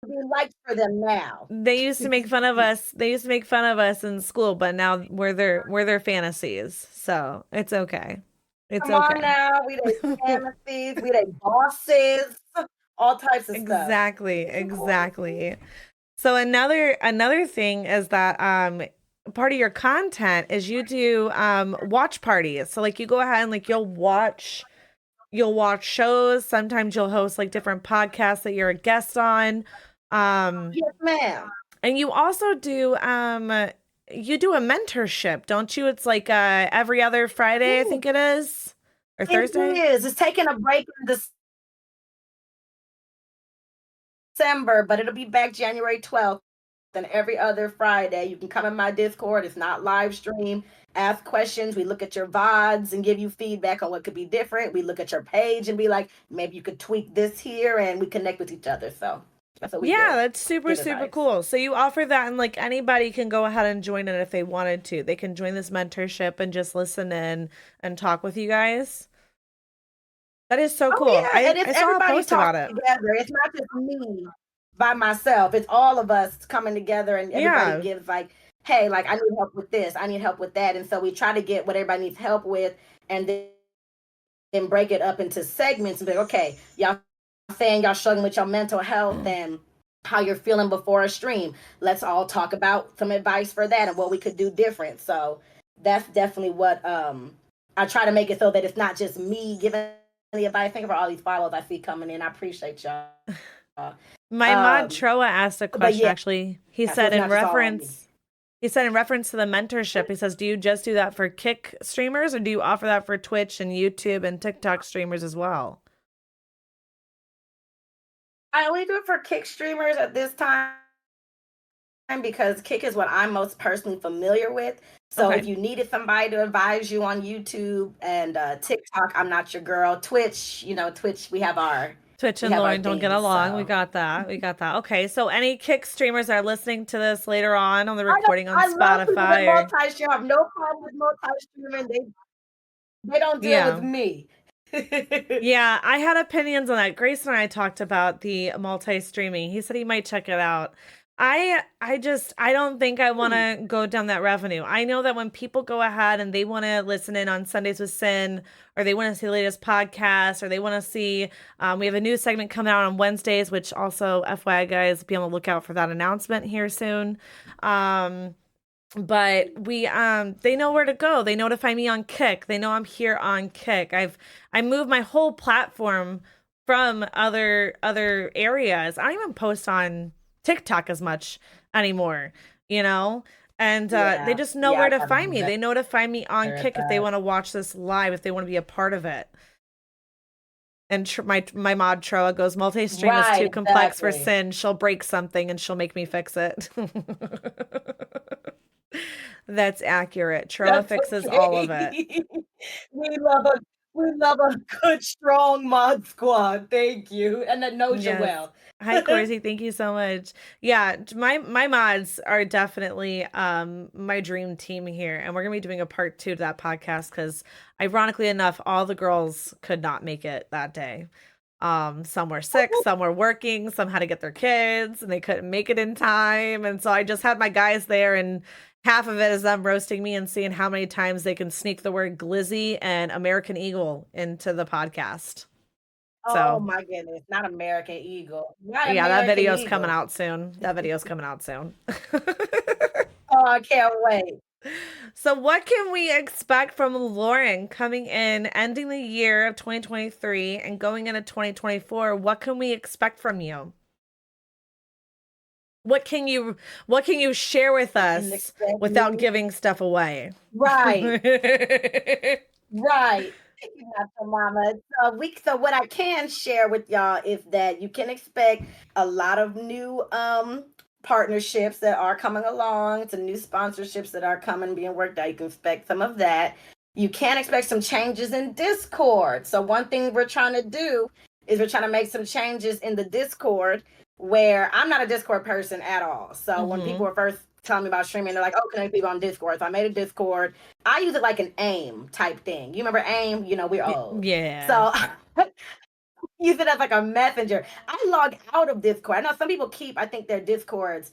be liked for them now. They used to make fun of us. They used to make fun of us in school, but now we're their fantasies. So it's okay. It's Come on okay. now, we they fantasies, we they bosses, all types of stuff. Exactly, It's important. exactly. So another thing is that part of your content is you do watch parties. So like you go ahead and like you'll watch shows, sometimes you'll host like different podcasts that you're a guest on. Um Yes, ma'am. and you do a mentorship, don't you? It's like every other Friday, I Yeah, think it is, or it Thursday. is. It's taking a break in December, but it'll be back January 12th. And every other Friday, you can come in my Discord. It's not live stream. Ask questions. We look at your VODs and give you feedback on what could be different. We look at your page and be like, maybe you could tweak this here, and we connect with each other. So that's what we Yeah, do. that's super, Give super advice. cool. So you offer that, and like anybody can go ahead and join it if they wanted to. They can join this mentorship and just listen in and talk with you guys. That is so Oh cool. yeah, I and it's I saw a everybody post about talking it. together. It's not just me by myself. It's all of us coming together, and everybody Yeah. gives like, hey, like I need help with this, I need help with that, and so we try to get what everybody needs help with, and then break it up into segments and be like, okay, y'all saying y'all struggling with your mental health and how you're feeling before a stream. Let's all talk about some advice for that and what we could do different. So that's definitely what I try to make it so that it's not just me giving the advice. Thank you for all these follows I see coming in. I appreciate y'all. My mod Um, Troa asked a but question yeah, actually. He so said it's in not just all on me. reference he said in reference to the mentorship, he says, "Do you just do that for Kick streamers or do you offer that for Twitch and YouTube and TikTok streamers as well?" I only do it for Kick streamers at this time because Kick is what I'm most personally familiar with. So if Okay. you needed somebody to advise you on YouTube and TikTok, I'm not your girl. Twitch, Twitch, Twitch we and have our Lauren don't get things. along. We So got that. We got that. Okay. So any Kick streamers that are listening to this later on the recording on I love people that Spotify or multi-stream. I have no problem with multi-streaming. They don't deal with yeah. me. Yeah, I had opinions on that. Grayson and I talked about the multi-streaming. He said he might check it out. I don't think I want to go down that revenue. I know that when people go ahead and they want to listen in on Sundays with Sin, or they want to see the latest podcast, or they want to see, we have a new segment coming out on Wednesdays, which also, FYI, guys, be on the lookout for that announcement here soon. But they know where to go. They notify me on Kick. They know I'm here on Kick. I moved my whole platform from other areas. I don't even post on TikTok as much anymore, you know? And they Yeah, just know yeah, where I to gotta find do me. They know to find me on better at Kick if they that. want to watch this live, if they want to be a part of it. And my mod Troa goes, multi-stream is Right, too complex for exactly. Sin. She'll break something and she'll make me fix it. That's accurate. Troa That's fixes all of it. okay. We love a we love a good strong mod squad. Thank you. And that knows you Yes. well. Hi, Corsi. Thank you so much. Yeah, my mods are definitely my dream team here, and we're gonna be doing a part 2 to that podcast because, ironically enough, all the girls could not make it that day. Some were sick, some were working, some had to get their kids and they couldn't make it in time. And so I just had my guys there, and half of it is them roasting me and seeing how many times they can sneak the word glizzy and American Eagle into the podcast. Oh So my goodness, not American Eagle. Not yeah, that American video's coming Eagle. out soon. That video's coming out soon. Oh, I can't wait. So what can we expect from Lauren coming in, ending the year of 2023 and going into 2024? What can we expect from you? What can you share with You can us expect without me. giving stuff away? Right, right. Thank you, Dr. Mama. So what I can share with y'all is that you can expect a lot of new partnerships that are coming along, some new sponsorships that are coming being worked out. You can expect some of that. You can expect some changes in Discord. So one thing we're trying to do is we're trying to make some changes in the Discord where I'm not a Discord person at all. So when people Hmm. were first telling me about streaming, they're like, "Oh, connect people on Discord." So I made a Discord. I use it like an AIM type thing. You remember AIM? You know, we're old. Yeah. So use it as like a messenger. I log out of Discord. I know some people keep, I think their Discords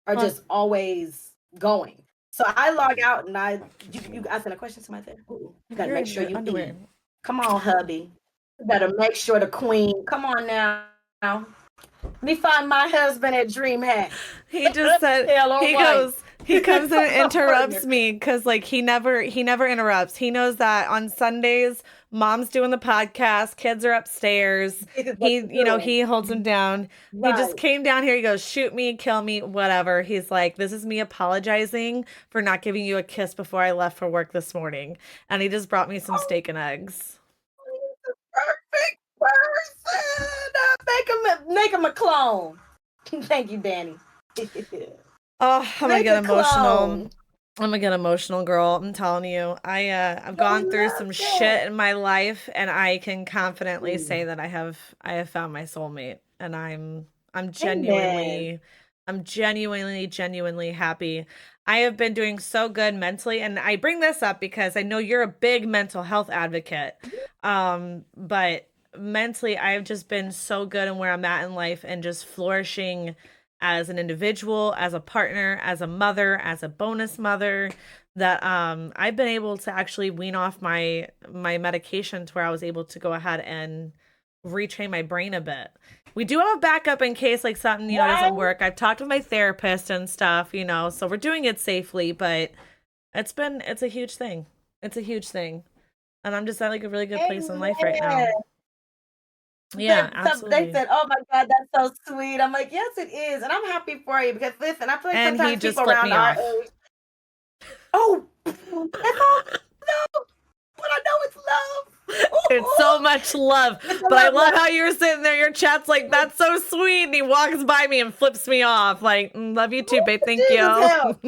are Well, just always going. So I log out and you asking a question to myself. Ooh, you gotta you're make in sure your you underwear. eat. Come on, hubby. You better make sure the queen. Come on now. Let me find my husband at DreamHack. He just said Hell, all he right. goes he comes in and My interrupts partner. me because like he never interrupts. He knows that on Sundays mom's doing the podcast, kids are upstairs. This is what He you're you know doing. he holds him down. He just Right. came down here. He goes, shoot me, kill me, whatever. He's like, this is me apologizing for not giving you a kiss before I left for work this morning, and he just brought me some Oh, steak and eggs. he's the perfect person. Make him a clone. Thank you, Danny. Oh, I'm gonna Make get a emotional. clone. I'm gonna get emotional, girl. I'm telling you. I've But we gone through love some that. shit in my life, and I can confidently say Mm. that I have found my soulmate, and I'm Amen. genuinely happy. I have been doing so good mentally, and I bring this up because I know you're a big mental health advocate. But mentally I've just been so good in where I'm at in life and just flourishing as an individual, as a partner, as a mother, as a bonus mother, that I've been able to actually wean off my medication to where I was able to go ahead and retrain my brain a bit. We do have a backup in case like something, doesn't Right? work. I've talked with my therapist and stuff, so we're doing it safely, but it's a huge thing. It's a huge thing. And I'm just at like a really good place in life right Amen. now. Yeah, They absolutely. said, "Oh my God, that's so sweet." I'm like, "Yes, it is," and I'm happy for you because listen, I feel like And he sometimes just people flipped around me our off. age, oh, that's all love, but I know it's It's love. so much love. It's a But I love love how you're sitting there, your chat's like, language. that's so sweet. And he walks by me and flips me off. Like, love you too, babe. Thank Jesus you. help.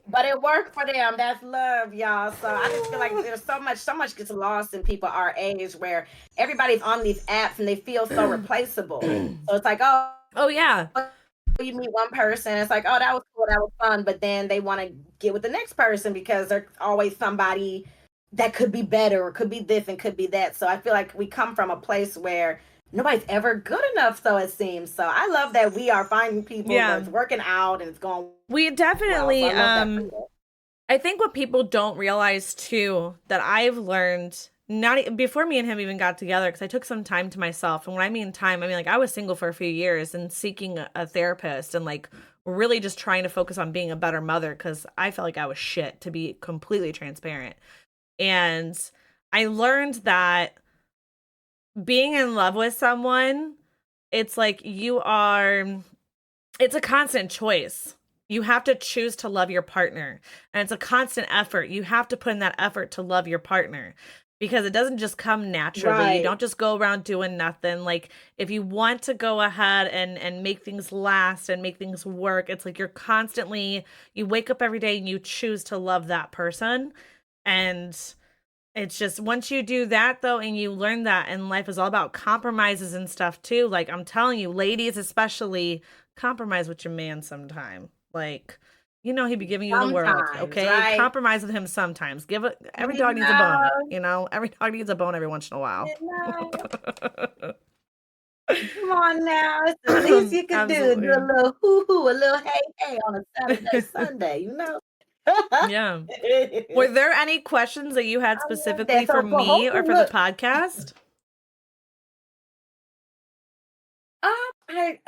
But it worked for them. That's love, y'all. So I just feel like there's so much gets lost in people our age where everybody's on these apps and they feel so replaceable. So it's like, oh, Oh, yeah. you meet one person, it's like, oh, that was cool, that was fun, but then they want to get with the next person because there's always somebody that could be better or could be this and could be that. So I feel like we come from a place where nobody's ever good enough, so it seems. So I love that we are finding people where Yeah. it's working out and it's going We well. So definitely, I love that for you. I think what people don't realize too that I've learned not before me and him even got together, because I took some time to myself, and when I mean time, I mean like I was single for a few years and seeking a therapist and like really just trying to focus on being a better mother because I felt like I was shit, to be completely transparent. And I learned that being in love with someone, it's like it's a constant choice. You have to choose to love your partner. And it's a constant effort. You have to put in that effort to love your partner because it doesn't just come naturally. You Right. don't just go around doing nothing. Like if you want to go ahead and make things last and make things work, it's like you wake up every day and you choose to love that person. And it's just once you do that though, and you learn that, and life is all about compromises and stuff too. Like I'm telling you, ladies especially, compromise with your man sometime. Like You know, he'd be giving you the world, Sometimes, okay? right? Compromise with him sometimes. Every You dog needs a bone, know, you know? Every dog needs a bone every once in a while. you know. Come on now, it's the least you could do. Do a Absolutely. little hoo-hoo, a little hey-hey on a Saturday, Sunday, you know? Yeah. I Were there any questions that you had love specifically that. for So, but me or hopefully, for the look, podcast? I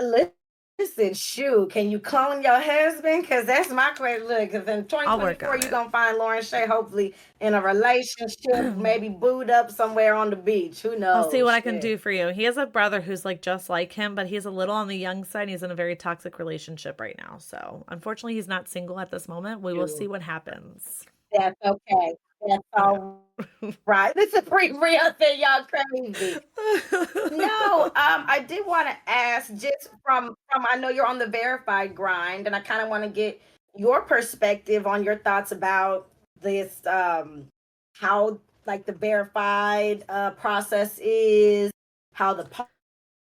listen, shoot, can you clone your husband? Because that's my question. Look, because in I'll work 2024, on you're it. going to find Lauren Shay hopefully in a relationship, maybe booed up somewhere on the beach. Who I'll see knows? what I can Shit. do for you. He has a brother who's like just like him, but he's a little on the young side. He's in a very toxic relationship right now. So, unfortunately, he's not single at this moment. We will see Shoot. what happens. That's okay. That's Yeah. all right. This is pretty real thing, y'all crazy. No, I did want to ask just from I know you're on the verified grind, and I kind of want to get your perspective on your thoughts about this, how like the verified process is, how the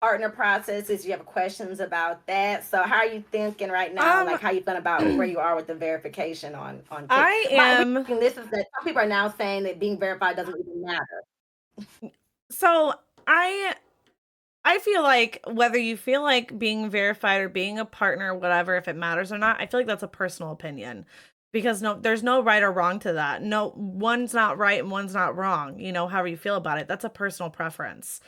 partner process is. You have questions about that. So how are you thinking right now? um, Like how you feeling about where you are with the verification on Tik? I My am reading this is that some people are now saying that being verified doesn't even matter. so I I feel like whether you feel like being verified or being a partner or whatever, if it matters or not, I feel like that's a personal opinion. Because there's no right or wrong to that. No, one's not right and one's not wrong, you know, however you feel about it. That's a personal preference.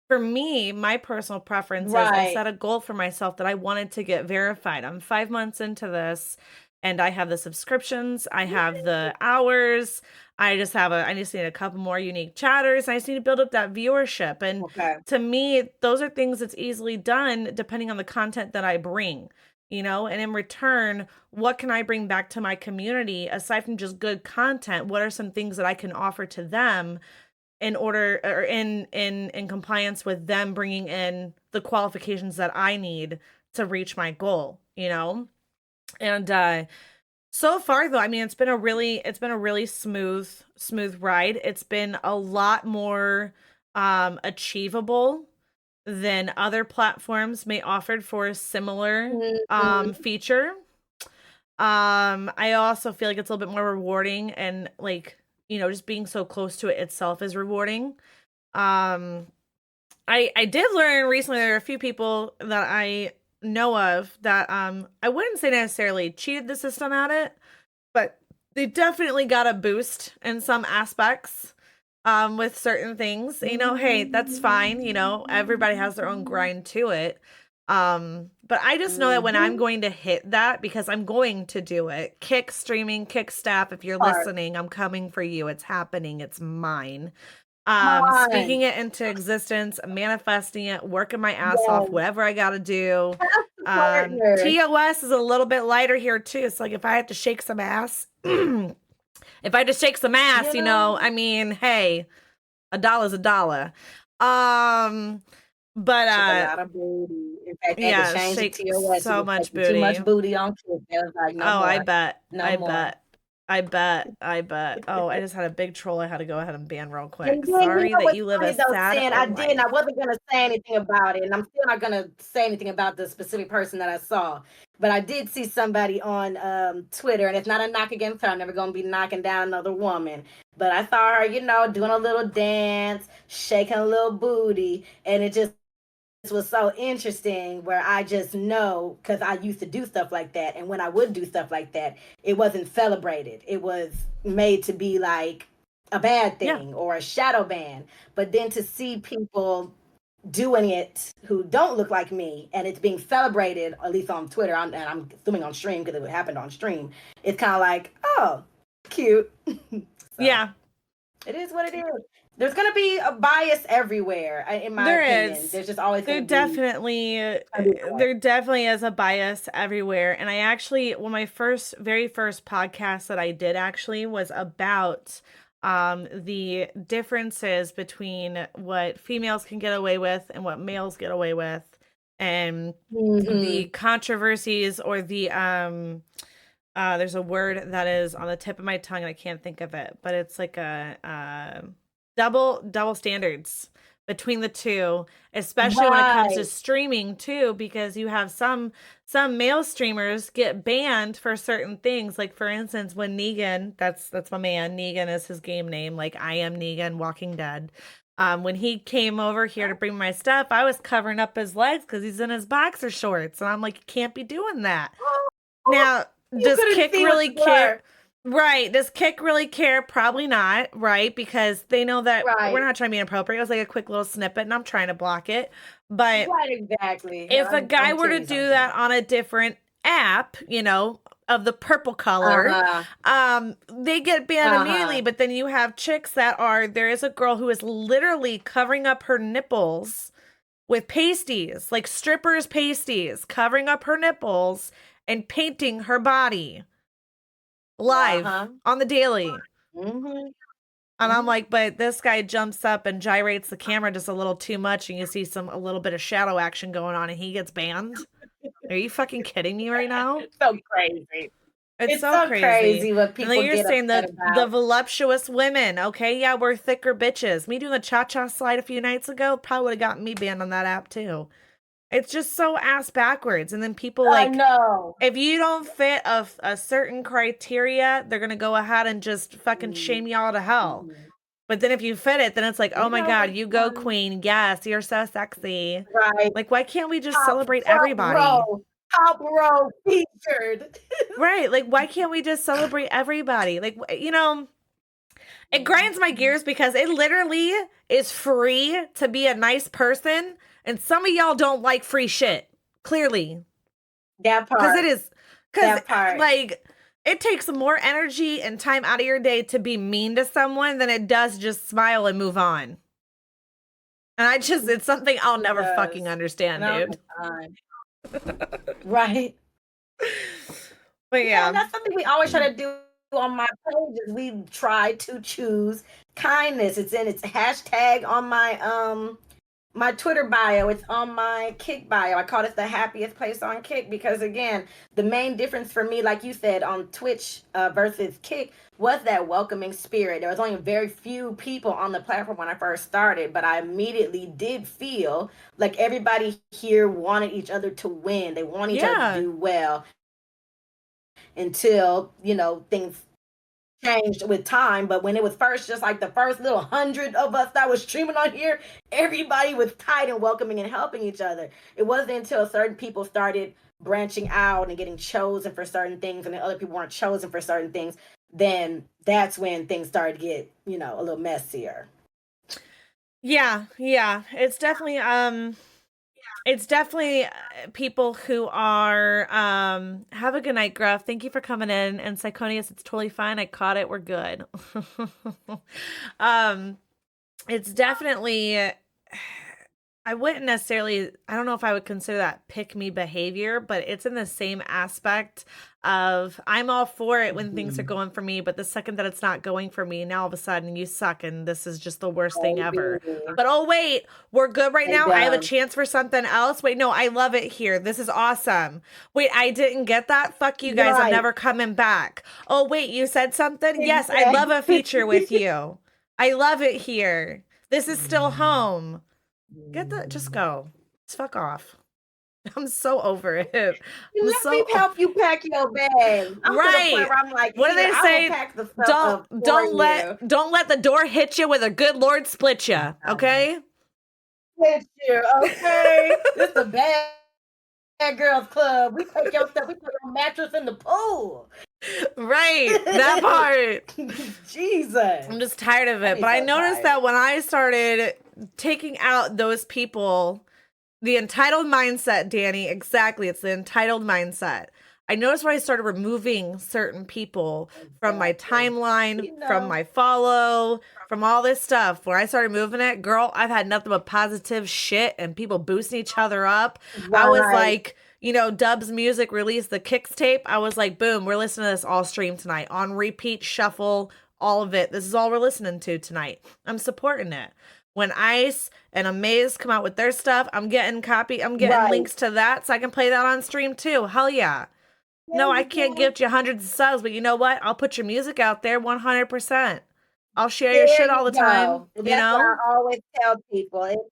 For me, my personal preference is I Right. set a goal for myself that I wanted to get verified. I'm 5 months into this and I have the subscriptions, I have the hours. I just need a couple more unique chatters. I just need to build up that viewership. And Okay. to me, those are things that's easily done depending on the content that I bring, you know? And in return, what can I bring back to my community aside from just good content? What are some things that I can offer to them in order or in compliance with them bringing in the qualifications that I need to reach my goal, you know? And so far though, I mean it's been a really smooth ride. It's been a lot more achievable than other platforms may offer for a similar Mhm. feature. I also feel like it's a little bit more rewarding and like, you know, just being so close to it itself is rewarding. Um, I did learn recently there are a few people that I know of that I wouldn't say necessarily cheated the system at it, but they definitely got a boost in some aspects with certain things. You know, hey, that's fine, you know, everybody has their own grind to it. But I just know that when I'm Mhm. going to hit that because I'm going to do it. Kick streaming, kick staff, if you're Part. listening, I'm coming for you. It's happening. It's mine. Come on. Speaking it into existence, manifesting it, working my ass off, Yes. whatever I gotta do. That's the partner. TOS is a little bit lighter here too. It's like if I have to shake some ass, if I had to shake some ass, You you know, know? I mean, hey, a dollar's a dollar. Um, but Shake a lot of booty. In fact, they had to yeah, change it shake to your West. You so was much taking too booty. much booty on Twitter. They was like, no Oh, I more. bet. No I more. bet. I bet. I bet. Oh, I just had a big troll I had to go ahead and ban real And quick. then you Sorry know that what's you live a funny though, sad Sin, I did, and I life. wasn't gonna say anything about it, and I'm still not gonna say anything about the specific person that I saw. But I did see somebody on Twitter, and it's not a knock against her. I'm never gonna be knocking down another woman. But I saw her, you know, doing a little dance, shaking a little booty, and it just was so interesting where I just know because I used to do stuff like that. And when I would do stuff like that, it wasn't celebrated. It was made to be like a bad Yeah. thing or a shadow ban. But then to see people doing it who don't look like me and it's being celebrated, at least on Twitter, and I'm assuming on stream because it happened on stream, it's kind of like, oh, cute. So Yeah. it is what it is. There's going to be a bias everywhere, in my There opinion. is. There's just always There going to be definitely bias. there definitely is a bias everywhere. And I actually my very first podcast that I did actually was about the differences between what females can get away with and what males get away with and the Mhm. controversies or the there's a word that is on the tip of my tongue and I can't think of it, but it's like a double standards between the two, especially when it comes to Right. streaming too, because you have some male streamers get banned for certain things. Like for instance, when Negan, that's my man, Negan is his game name, like I am Negan, Walking Dead. When he came over here to bring my stuff, I was covering up his legs because he's in his boxer shorts, and I'm like, you can't be doing that. Now, You does couldn't Kick see what really you care? were. Right. Does Kick really care? Probably not, right? Because they know that we're Right. not trying to be inappropriate. It was like a quick little snippet, and I'm trying to block it. But Right, exactly. if a I'm guy gonna were tell to you do something. that on a different app, of the purple color, Uh-huh. they get banned immediately. Uh-huh. But then you have chicks that are, there is a girl who is literally covering up her nipples with pasties, like strippers' pasties, covering up her nipples and painting her body live Uh-huh. on the daily. Mm-hmm. And I'm Mm-hmm. like, but this guy jumps up and gyrates the camera just a little too much, and you see a little bit of shadow action going on, and he gets banned. Are you fucking kidding me right now? It's so crazy. It's It's so so crazy. crazy what And then people you're get saying upset the about. voluptuous women. Okay, yeah, we're thicker bitches. Me doing the cha cha slide a few nights ago probably would have gotten me banned on that app too. It's just so ass backwards. And then people I like, know. if you don't fit a certain criteria, they're gonna go ahead and just fucking shame y'all to hell. Mm-hmm. But then if you fit it, then it's like, oh You my know God, what's you go funny? queen. Yes, you're so sexy. Right. Like, why can't we just Top celebrate front everybody? row. Top row featured. Right. Like, why can't we just celebrate everybody? Like, it grinds my Mhm. gears because it literally is free to be a nice person. And some of y'all don't like free shit. Clearly. That Because it part. is, because That part. like, it takes more energy and time out of your day to be mean to someone than it does just smile and move on. And it's something I'll It never fucking does. And understand, I don't dude. have time. Right. But Yeah, and yeah. that's something we always try to do on my page is we try to choose kindness. It's hashtag on my Twitter bio. It's on my Kick bio. I call it the happiest place on Kick because again, the main difference for me, like you said, on Twitch versus Kick was that welcoming spirit. There was only very few people on the platform when I first started, but I immediately did feel like everybody here wanted each other to win. They want each other to Yeah. do well until, things changed with time. But when it was first, just like the first little 100 of us that was streaming on here, everybody was tight and welcoming and helping each other. It wasn't until certain people started branching out and getting chosen for certain things and then other people weren't chosen for certain things, then that's when things started to get, a little messier. Yeah. Yeah. It's definitely people who are have a good night, Gruff. Thank you for coming in. And Psychonius, it's totally fine. I caught it. We're good. um it's definitely I wouldn't necessarily, I don't know if I would consider that pick me behavior, but it's in the same aspect of I'm all for it when things are Mhm. going for me, but the second that it's not going for me, now all of a sudden you suck and this is just the worst thing Baby. ever. But oh, wait, we're good right They now. I have a done. chance for something else. Wait, no, I love it here. This is awesome. Wait, I didn't get that. Fuck you guys. I'm Right. never coming back. Oh, wait, you said something? Yes, I love a feature with Exactly. you. I love it here. This is still home. Just go. Just fuck off. I'm so over it. I'm Let me so help you pack your bag. I'm to the point right. where I'm like, What do either they I will say? pack the stuff Don't up for don't let you. don't let the door hit you with a good Lord split you. Okay? With you, okay? This the bad girls club. We take your stuff. We put your mattress in the pool. Right. That part. Jesus, I'm just tired of I it. be But I so noticed tired. that when I started taking out those people, the entitled mindset, Danny, exactly. It's the entitled mindset. I noticed when I started removing certain people from my Exactly. timeline, You from know, my follow, from all this stuff. When I started moving it, girl, I've had nothing but positive shit and people boosting each other up. I was right? like, Dub's Music released the kicks tape. I was like, boom, we're listening to this all stream tonight on repeat, shuffle, all of it. This is all we're listening to tonight. I'm supporting it. When Ice and Amaze come out with their stuff, I'm getting Right. links to that so I can play that on stream too. Hell yeah. There No, I you can't go. gift you hundreds of subs, but you know what? I'll put your music out there 100%. I'll share your There shit all you the time, go. you That's what know? I always tell people.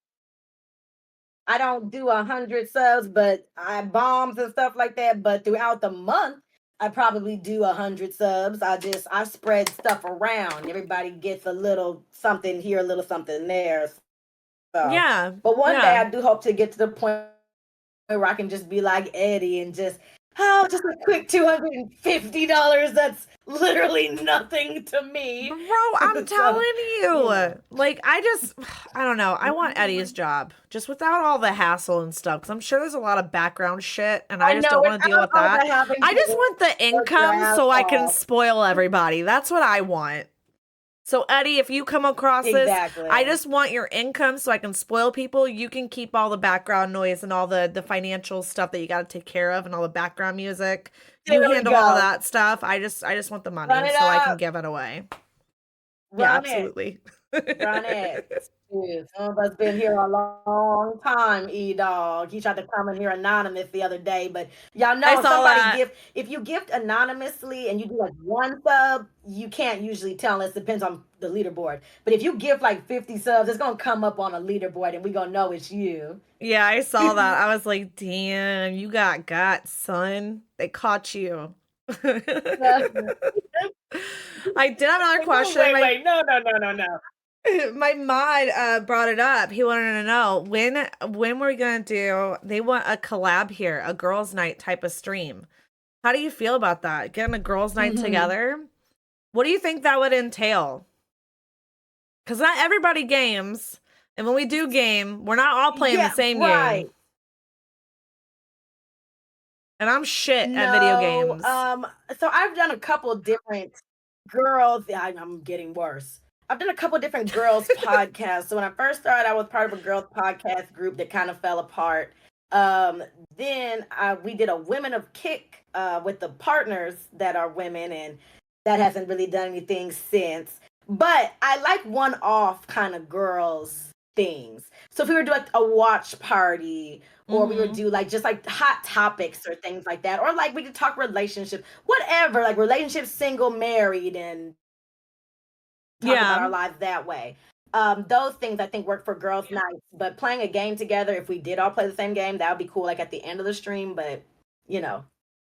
I don't do 100 subs, but I bombs and stuff like that. But throughout the month, I probably do 100 subs. I spread stuff around. Everybody gets a little something here, a little something there. So, Yeah. but one day Yeah. I do hope to get to the point where I can just be like Eddie and just, oh, just a quick $250. That's literally nothing to me. Bro, I'm So, telling you you. know. Like, I don't know. I want Eddie's job just without all the hassle and stuff. Cause I'm sure there's a lot of background shit and I I just know don't want to deal without with all that. the having I just to want the work income your ass so I can off. spoil everybody. That's what I want. So, Eddie, if you come across this, I Exactly. just want your income so I can spoil people. You can keep all the background noise and all the financial stuff that you got to take care of and all the background music. You There we handle all go. that stuff. I just want the Run money it so I can up. give it away. Yeah, Run it. absolutely. Run it. Shoot, some of us been here a long time, E-Dog. He tried to come in here anonymous the other day, but y'all I know saw that. if you gift anonymously and you do like 1 sub, you can't usually tell unless it depends on the leaderboard. But if you gift like 50 subs, it's gonna come up on a leaderboard and we gonna know it's you. Yeah, I saw that. I was like, damn, you got guts, son. They caught you. I did have another Like, oh, question. My wait. No, no, no, no, no. my mod brought it up. He wanted to know when we're gonna do. They want a collab here, a girls' night type of stream. How do you feel about that? Getting a girls' night Hmm. together? What do you think that would entail? Because not everybody games, and when we do game, we're not all playing the Yeah, same right. game. And I'm shit at video No, games. so I've done a couple different girls. Yeah, I'm getting worse. I've done a couple different girls podcasts. So when I first started, I was part of a girls podcast group that kind of fell apart. Um, then we did a Women of Kick with the partners that are women, and that hasn't really done anything since. But I like one-off kind of girls things. So if we were doing like a watch party, or we would Mm-hmm. do like just like hot topics or things like that, or like we could talk relationships, whatever, like relationships, single, married, and talk about Yeah, our lives that way. Those things I think work for girls' nights, but playing a game together, if we did all play the same game, that would be cool, like at the end of the stream. But you know,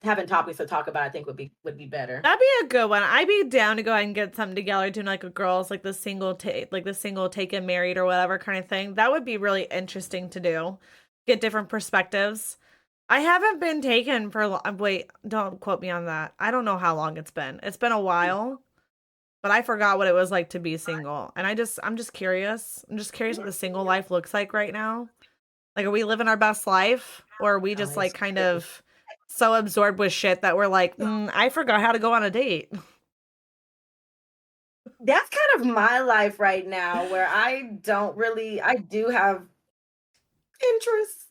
having topics to talk about, I think would be better. that'd be a good one. I'd be down to go ahead and get something together, doing like a girls like the single taken married or whatever kind of thing. That would be really interesting to do. Get different perspectives. I haven't been taken for wait, don't quote me on that. I don't know how long it's been. It's been a while, but I forgot what it was like to be single. And I'm just curious. I'm just curious what the single life looks like right now. Like, are we living our best life? Or are we Oh, just like it's kind of so absorbed with shit that we're like, I forgot how to go on a date? that's kind of my life right now, where I do have interests.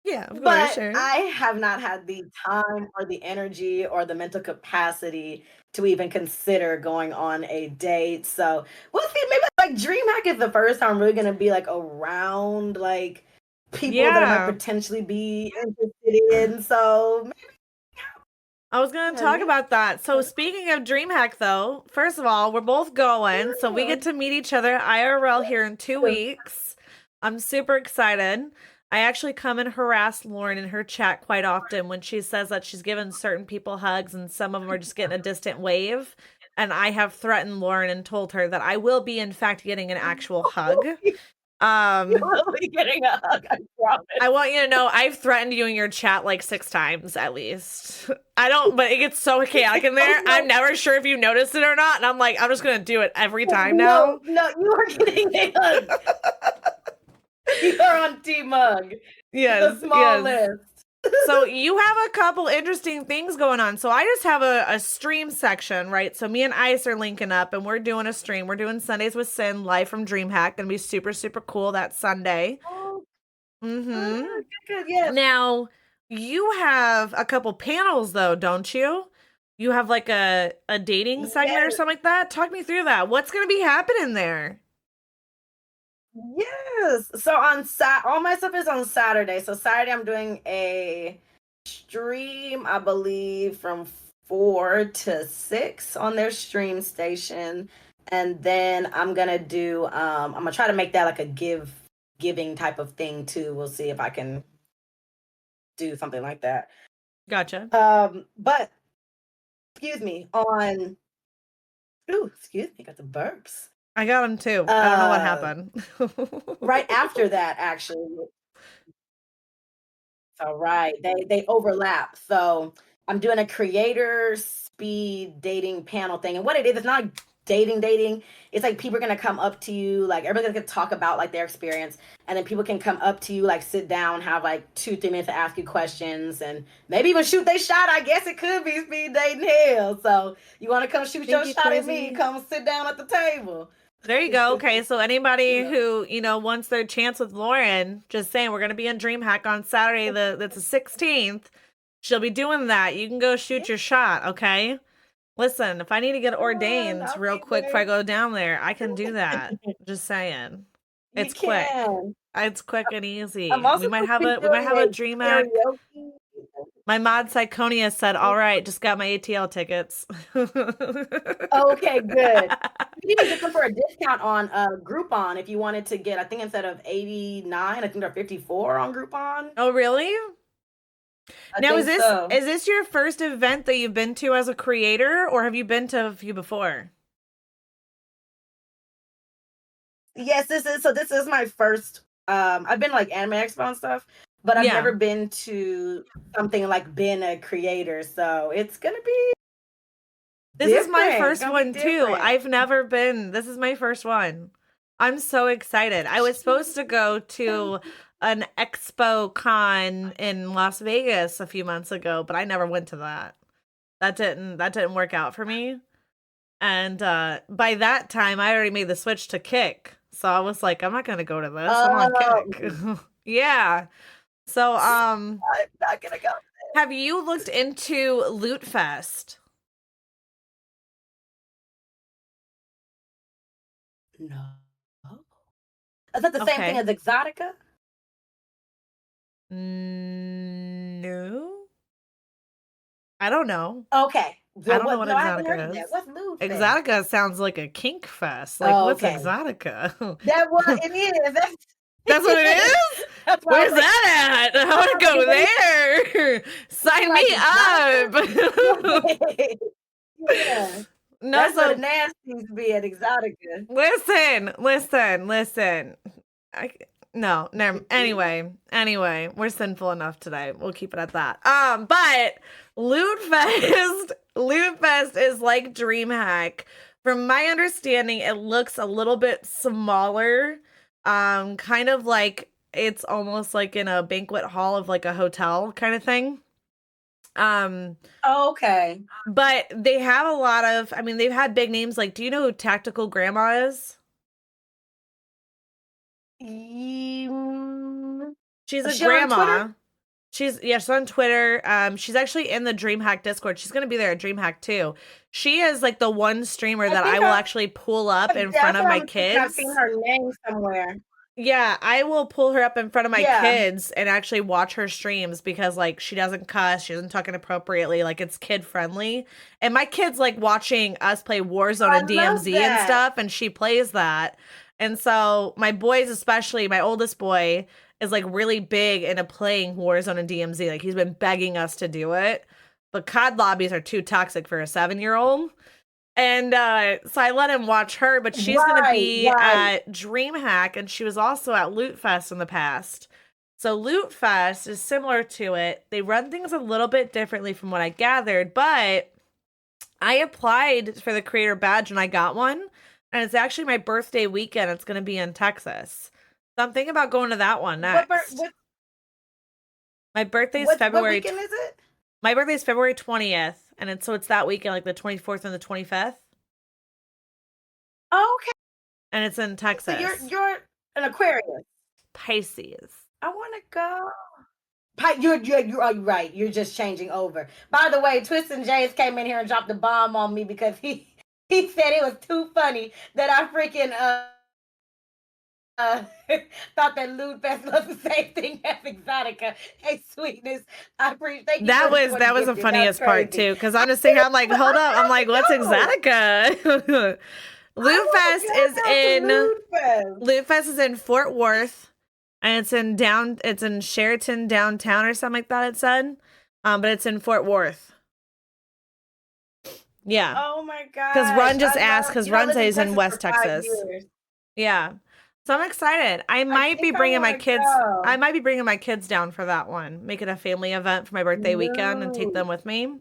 Yeah, of course, But sure. I have not had the time or the energy or the mental capacity to even consider going on a date. So we'll see. Maybe like DreamHack is the first time I'm really gonna be like around like people that I might Yeah. potentially be interested in. So I was gonna talk maybe. about that. So speaking of DreamHack though, first of all, we're both going, so we get to meet each other IRL here in 2 weeks. I'm super excited. I actually come and harass Lauren in her chat quite often when she says that she's given certain people hugs and some of them are just getting a distant wave. And I have threatened Lauren and told her that I will be in fact getting an actual hug. You Um, will be getting a hug, I promise. I want you to know I've threatened you in your chat like 6 times at least. I don't, but it gets so chaotic in Oh there. I'm no. never sure if you noticed it or not. And I'm like, I'm just gonna do it every time No, now. no, you are getting a hug. You are on Team Mug. The Yes, small yes. list. So you have a couple interesting things going on. So I just have a stream section, right? So me and Ice are linking up and we're doing a stream. We're doing Sundays with Sin live from DreamHack. Gonna be super, super cool that Sunday. Oh, Mm-hmm. good, good, yes. Now, you have a couple panels though, don't you? You have like a dating segment or Yes, something like that. Talk me through that. What's going to be happening there? yes. So all my stuff is on Saturday. So Saturday I'm doing a stream, I believe, from 4 to 6 on their stream station. And then I'm gonna do I'm gonna try to make that like a giving type of thing too. We'll see if I can do something like that. Gotcha. But excuse me, on ooh, excuse me, got the burps. I got them too. I don't know what Uh happened. right after that actually. So right, they overlap. So I'm doing a creator speed dating panel thing, and what it is, it's not dating. It's like people are gonna come up to you, like everybody's gonna talk about like their experience, and then people can come up to you, like sit down, have like 2-3 minutes to ask you questions, and maybe even shoot their shot. I guess it could be speed dating hell. So you want to come shoot Think your you shot at me? crazy? Come sit down at the table. There you go. Okay, so You anybody know. who, wants their chance with Lauren, just saying we're gonna be in DreamHack on Saturday, that's the 16th. She'll be doing that. You can go Yeah, shoot your shot, okay? Listen, if I need to get come on, ordained I'll real be quick before there. I go down there, I can do that. Just saying. You It's quick. can. It's quick and I'm easy. also supposed to be We might doing have a a DreamHack. karaoke. My mod Syconia said, all right, just got my ATL tickets. Okay, good. You can even get them for a discount on Groupon if you wanted to get, I think instead of 89, I think they're 54 on Groupon. Oh, really? I Now, think so. is this your first event that you've been to as a creator, or have you been to a few before? Yes, this is my first I've been like Anime Expo and stuff, but I've Yeah. never been to something like being a creator, so it's gonna be This is my different. It's first gonna be one too. different. I've never been. This is my first one. I'm so excited. I was supposed to go to an Expo Con in Las Vegas a few months ago, but I never went to that. That didn't work out for me. And by that time I already made the switch to Kick. So I was like, I'm not gonna go to this. I'm on Kick. Um, Yeah. So I'm not gonna go. have you looked into Loot Fest? No. Is that the same thing Okay. as Exotica? No. I don't know. Okay. I Well, don't know what? what No, I haven't heard of Exotica that. is. What's Mood Fest? Exotica sounds like a kink fest. Like, Oh, what's okay. Exotica? That what it is. That's what it is? That's why I was Where's like, that at? I I want to was go like, there. you Sign like me up. Exotica? Yeah. No, That's where the so nasties be at Exotica. listen. I, no, never. Anyway, we're sinful enough today. We'll keep it at that. But Loot Fest is like DreamHack. From my understanding, it looks a little bit smaller. Kind of like it's almost like in a banquet hall of like a hotel kind of thing. Um, Okay. but they have a lot of, I mean, they've had big names like, do you know who Tactical Grandma is? Mm, She's a is she on Twitter? grandma. She's on Twitter. She's actually in the DreamHack Discord. She's gonna be there at DreamHack too. She is like the one streamer I that I think will actually pull up in front that's of what my I'm thinking. I've seen kids. her name somewhere. Yeah, I will pull her up in front of my Yeah. kids and actually watch her streams because like she doesn't cuss, she doesn't talk inappropriately, like it's kid friendly. And my kids like watching us play Warzone I and love DMZ and that. stuff, and she plays that. And so my boys, especially my oldest boy, is like really big into playing Warzone and DMZ. Like he's been begging us to do it. But COD lobbies are too toxic for a 7-year-old. And so I let him watch her, but she's going to Right, be right. at DreamHack, and she was also at Loot Fest in the past. So Loot Fest is similar to it. They run things a little bit differently from what I gathered, but I applied for the creator badge and I got one. And it's actually my birthday weekend. It's going to be in Texas. So I'm thinking about going to that one next. My birthday's What February. weekend is it? My birthday's February 20th, and it's that weekend, like the 24th and the 25th. Oh, okay. And it's in So Texas. you're an Aquarius. Pisces. I want to go. You're right. You're just changing over. By the way, Twist and James came in here and dropped the bomb on me because he said it was too funny that I freaking uh thought that Loot Fest was the same thing as Exotica. Hey, sweetness, I appreciate. Thank you That for was the the gift. That was funniest part crazy. too, because I'm just thinking, I'm like, But hold I up, I'm have like, to what's go. Exotica? Loot I Fest want is to go to in Food Fest. Loot Fest is in Fort Worth, and it's in Sheraton downtown or something like that. It said, but it's in Fort Worth. Yeah, Oh my because gosh. Run just I asked love, because you know, I Run lived in says in Texas for West 5 years. Texas. Yeah, so I'm excited. I I might be think I bringing want my to kids. I go. might be bringing my kids down for that one. Make it a family event for my birthday weekend and take No. them with me.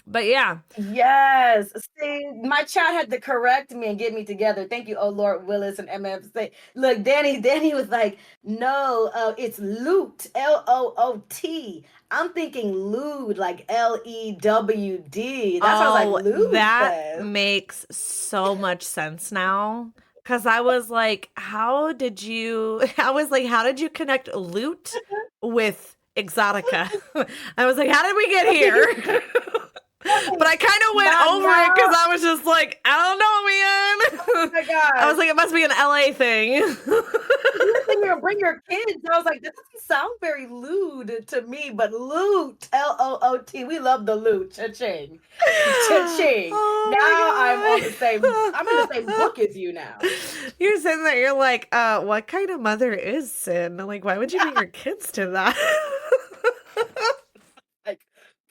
But yeah. Yes. See, my child had to correct me and get me together. Thank you, oh Lord Willis and MFC. Look, Danny was like, no, it's loot, Loot. I'm thinking lewd, like Lewd. That's why I was like, Oh, lewd that fest. makes so much sense now. Cause I was like, how did you, I was like, how did you connect loot with Exotica? I was like, how did we get here? But I kind of went Not over it because now. I was just like, I Oh don't know, man. my I was gosh. like, it must be an LA thing. You were saying you're bring your kids. I was like, this doesn't sound very lewd to me, but loot, Loot. We love the loot. Cha-ching. Cha-ching. Now Oh I'm in the same my God. book as you now. You're sitting there, you're like, what kind of mother is Sin? Like, why would you bring your kids to that? Like,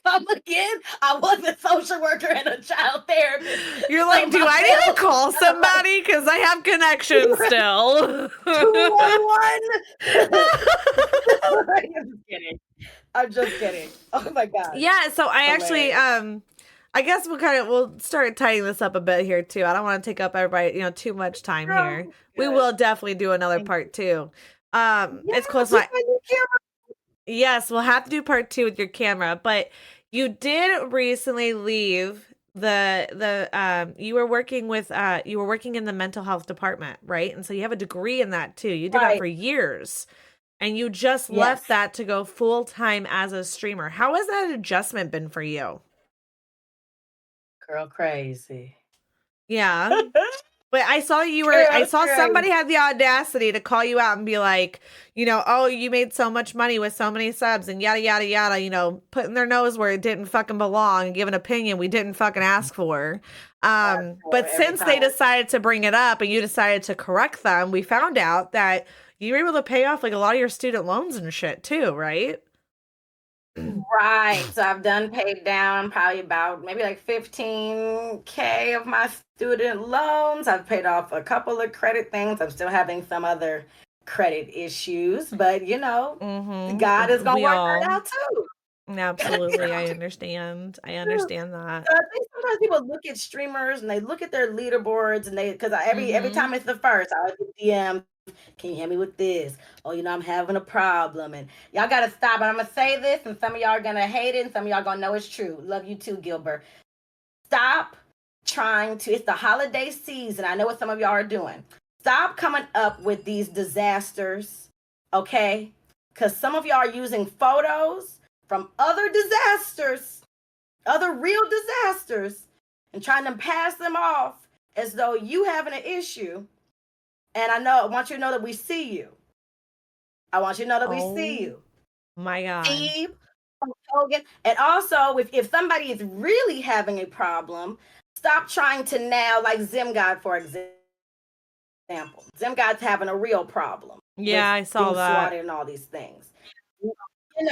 come again? I was a social worker and a child therapist. You're So like, do my I need to bills call kind of like somebody? Because I have connections still. 211. I'm just kidding. I'm just kidding. Oh my gosh. Yeah, so I actually Hilarious. I guess we'll start tying this up a bit here too. I don't want to take up everybody, too much time here. Girl, We good. will definitely do another Thank part you. two. It's close Yes, to we my got a new camera. yes, we'll have to do part two with your camera, but you did recently leave you were working in the mental health department, right? And so you have a degree in that too. You did that Right. for years. And you just left Yes. that to go full time as a streamer. How has that adjustment been for you? Girl crazy. Yeah. But I Girl saw crazy. somebody had the audacity to call you out and be like, oh, you made so much money with so many subs and yada, yada, yada, putting their nose where it didn't fucking belong and give an opinion we didn't fucking ask for. Ask for But every since they time. decided to bring it up and you decided to correct them, we found out that you were able to pay off like a lot of your student loans and shit too, right? Right. So I've done paid down probably about maybe like 15K of my student loans. I've paid off a couple of credit things. I'm still having some other credit issues, but God is Mm-hmm. gonna We work that all out too. absolutely. I understand. I understand that. So I think sometimes people look at streamers and they look at their leaderboards and they because every Mm-hmm. time it's the first, I always get DM. Can you help me with this? Oh, I'm having a problem, and y'all gotta stop. And I'm gonna say this, and some of y'all are gonna hate it, and some of y'all gonna know it's true. Love you too, Gilbert. Stop trying to. It's the holiday season. I know what some of y'all are doing. Stop coming up with these disasters, okay? Because some of y'all are using photos from other disasters, other real disasters, and trying to pass them off as though you having an issue. And I want you to know that we see you. I want you to know that we see Oh you. my God. Steve, Hogan. And also, if somebody is really having a problem, stop trying to now, like Zim God, for example. Zim God's having a real problem Yeah, with I saw being that. swatted and all these things. And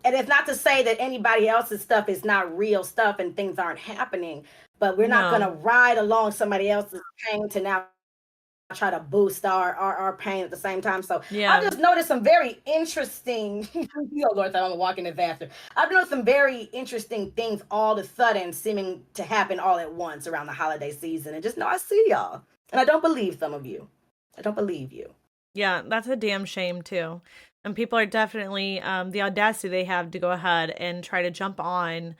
it's not to say that anybody else's stuff is not real stuff and things aren't happening, but we're not going to No. ride along somebody else's pain to now try to boost our pain at the same time. So I've Yeah. just noticed some very interesting, Lord, I'm a walking disaster. I've noticed some very interesting things all of a sudden seeming to happen all at once around the holiday season. And just know I see y'all. And I don't believe some of you. I don't believe you. Yeah, that's a damn shame too. And people are definitely the audacity they have to go ahead and try to jump on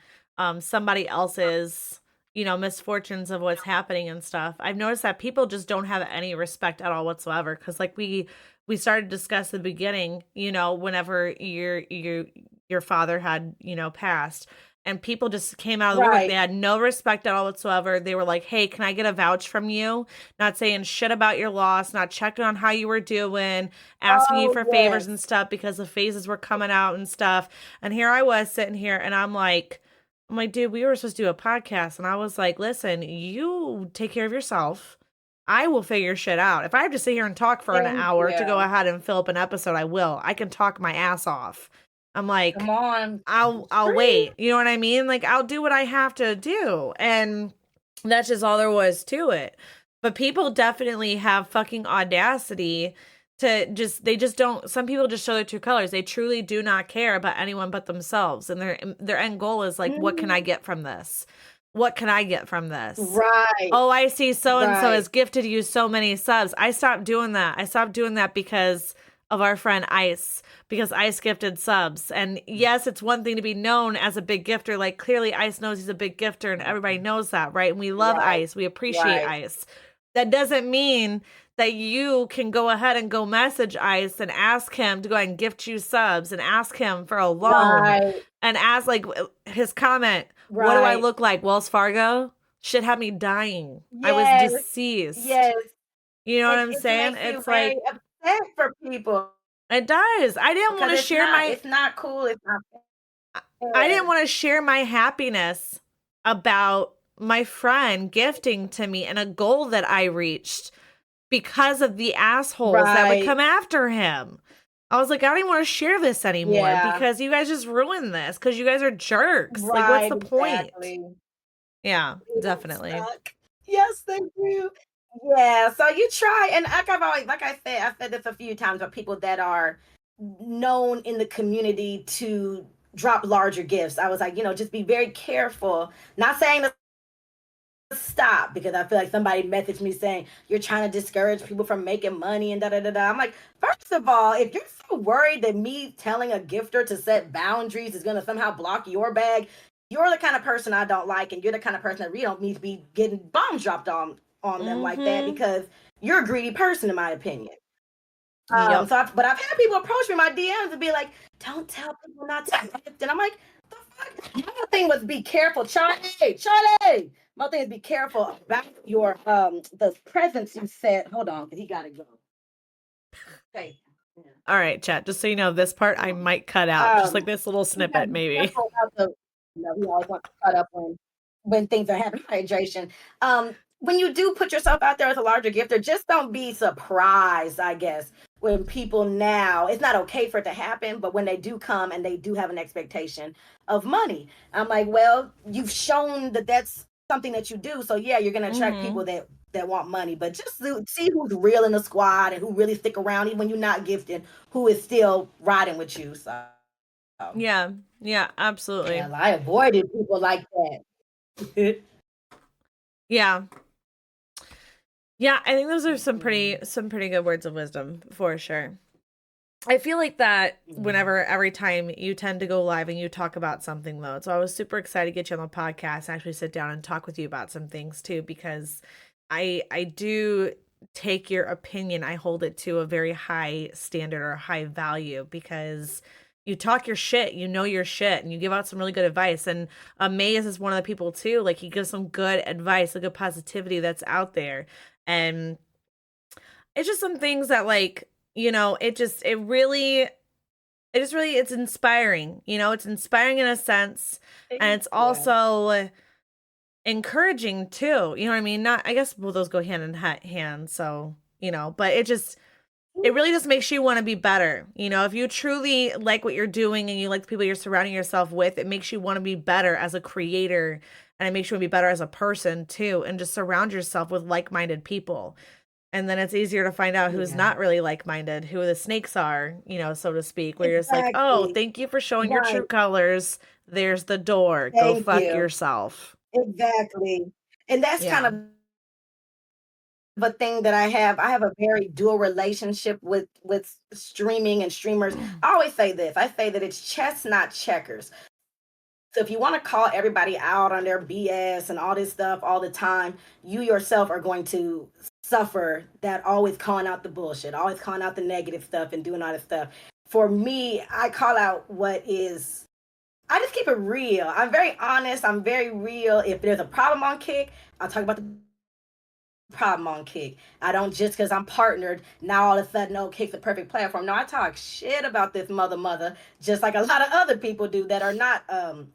somebody else's, misfortunes of what's happening and stuff. I've noticed that people just don't have any respect at all whatsoever cuz like we started to discuss at the beginning, whenever your father had, passed and people just came out of the woodwork. They Right. had no respect at all whatsoever. They were like, "Hey, can I get a vouch from you?" Not saying shit about your loss, not checking on how you were doing, asking you Oh, for favors and yes. stuff because the phases were coming out and stuff. And here I was sitting here and I'm like, dude, we were supposed to do a podcast. And I was like, listen, you take care of yourself. I will figure shit out. If I have to sit here and talk for an Thank hour to go you. ahead and fill up an episode, I will. I can talk my ass off. I'm Come like, on. It's I'll true. wait. You know what I mean? Like I'll do what I have to do. And that's just all there was to it. But people definitely have fucking audacity to just they just don't some people just show their true colors. They truly do not care about anyone but themselves. And their end goal is like, what can I Mhm. get from this? What can I get from this? Right. Oh, I see so and so has Right. gifted you so many subs. I stopped doing that. I stopped doing that because of our friend Ice, because Ice gifted subs. And yes, it's one thing to be known as a big gifter. Like clearly Ice knows he's a big gifter and everybody knows that, right? And we love Right. Ice. We appreciate Right. Ice. That doesn't mean that you can go ahead and go message Ice and ask him to go ahead and gift you subs and ask him for a loan Right. and ask like his comment, what do I Right. look like? Wells Fargo? Shit had me dying. I was Yes. deceased. Yes. You know what I'm It saying? makes you It's very like upset for people it does. I didn't want because to share my it's not cool. It's not I didn't fair. want to share my happiness about my friend gifting to me and a goal that I reached because of the assholes that would Right. come after him. I was like, I don't even want to share this anymore Yeah. because you guys just ruined this because you guys are jerks. Like, what's Right. the point? Exactly. Yeah, They don't definitely. suck. Yes, they do. Yeah, so you try, and like I've always, like I said this a few times, but people that are known in the community to drop larger gifts. I was like, just be very careful. Not saying to stop because I feel like somebody messaged me saying you're trying to discourage people from making money and da da da da. I'm like, first of all, if you're so worried that me telling a gifter to set boundaries is gonna somehow block your bag, you're the kind of person I don't like, and you're the kind of person that really don't need to be getting bombs dropped on them like that Mm-hmm. because you're a greedy person, in my opinion. Yep. But I've had people approach me in my DMs and be like, "Don't tell people not to gift," and I'm like, "The fuck?" My thing was be careful, Charlie. Charlie. My thing is be careful about your the presents you set. Hold on, cause he gotta go. Okay. Yeah. All right, chat. Just so you know, this part I might cut out, just like this little You gotta snippet, be maybe. careful about the. We always want to cut up when things are having hydration. When you do put yourself out there as a larger gifter, just don't be surprised, I guess, when people now, it's not okay for it to happen, but when they do come and they do have an expectation of money, I'm like, well, you've shown that that's something that you do. So yeah, you're going to attract Mm-hmm. people that want money, but just see who's real in the squad and who really stick around, even when you're not gifted, who is still riding with you. So Yeah. Yeah, absolutely. yeah, I avoided people like that. Yeah. Yeah, I think those are Mhm. some pretty good words of wisdom for sure. I feel like that Yeah. whenever every time you tend to go live and you talk about something though. So I was super excited to get you on the podcast and actually sit down and talk with you about some things too because I do take your opinion. I hold it to a very high standard or high value because you talk your shit, you know your shit, and you give out some really good advice. And Maze is one of the people too. Like he gives some good advice, a good positivity that's out there. And it's just some things that like, it's inspiring. It's inspiring in a sense, and it's Yeah. also encouraging too. You know what I mean? Not, I guess, well, those go hand in hand. So, but it really just makes you want to be better. If you truly like what you're doing and you like the people you're surrounding yourself with, it makes you want to be better as a creator, and it makes you want to be better as a person too. And just surround yourself with like-minded people. And then it's easier to find out who's Yeah. not really like-minded, who the snakes are, so to speak, where you're just like, oh, Exactly. thank you for showing your Right. true colors. There's the door. Go Thank fuck you. yourself. Exactly. And that's kind Yeah. of a thing that I have. I have a very dual relationship with streaming and streamers. I always say this. I say that it's chess, not checkers. So if you want to call everybody out on their BS and all this stuff all the time, you yourself are going to suffer that always calling out the bullshit, always calling out the negative stuff and doing all this stuff. For me, I call out what is I just keep it real. I'm very honest. I'm very real. If there's a problem on Kick, I'll talk about the problem on Kick. I don't just because I'm partnered now all of a sudden, oh, Kick's the perfect platform. No, I talk shit about this mother, just like a lot of other people do that are not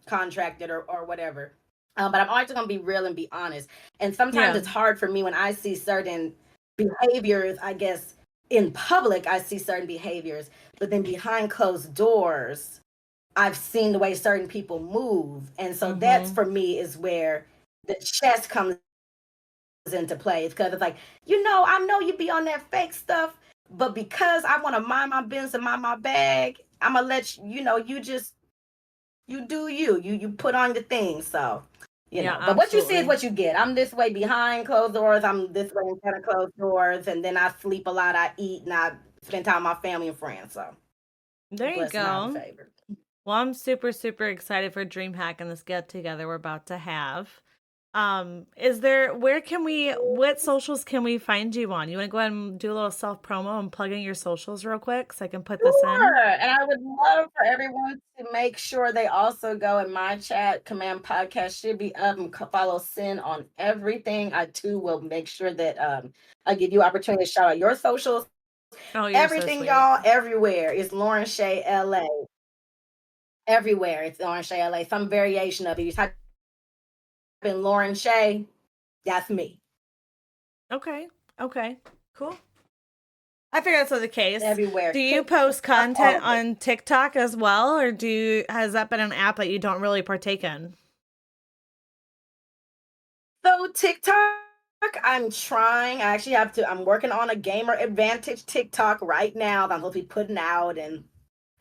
contracted or whatever. But I'm always going to be real and be honest. And sometimes Yeah. it's hard for me when I see certain behaviors, I guess, in public, I see certain behaviors, but then behind closed doors, I've seen the way certain people move. And so that's Mm-hmm. for me is where the chess comes into play. It's because it's like, I know you be on that fake stuff, but because I want to mind my business and mind my bag, I'm gonna let you just you do you put on the thing. So, Yeah, but what you see is absolutely. what you get. I'm this way behind closed doors. I'm this way in front of closed doors, and then I sleep a lot. I eat and I spend time with my family and friends. So, There you blessed and highly go. favored. Well, I'm super, super excited for DreamHack and this get together we're about to have. Is there what socials can we find you on? You want to go ahead and do a little self promo and plug in your socials real quick so I can put this in? Sure. And I would love for everyone to make sure they also go in my chat. Command Podcast should be up and follow Sin on everything. I too will make sure that I give you opportunity to shout out your socials. Oh, you're so Everything, sweet. y'all, everywhere is Lauren Shay LA. Everywhere it's Lauren Shay LA. Some variation of it. You type in Lauren Shay, that's me. Okay. Okay. Cool. I figured that's the case. Everywhere. Do you post TikTok, all content of it. on TikTok as well, or has that been an app that you don't really partake in? So TikTok, I'm trying. I actually have to. I'm working on a gamer advantage TikTok right now that I'm supposed to be putting out and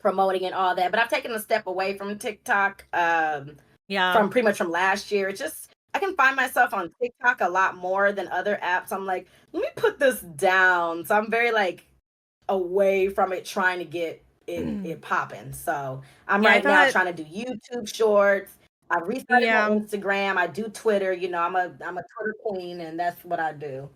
promoting and all that. But I've taken a step away from TikTok Yeah. from pretty much from last year. It's just I can find myself on TikTok a lot more than other apps. I'm like, let me put this down. So I'm very like away from it, trying to get it popping. So I'm Yeah, I right found now that trying to do YouTube shorts. I restarted my yeah. Instagram. I do Twitter. I'm a Twitter queen, and that's what I do.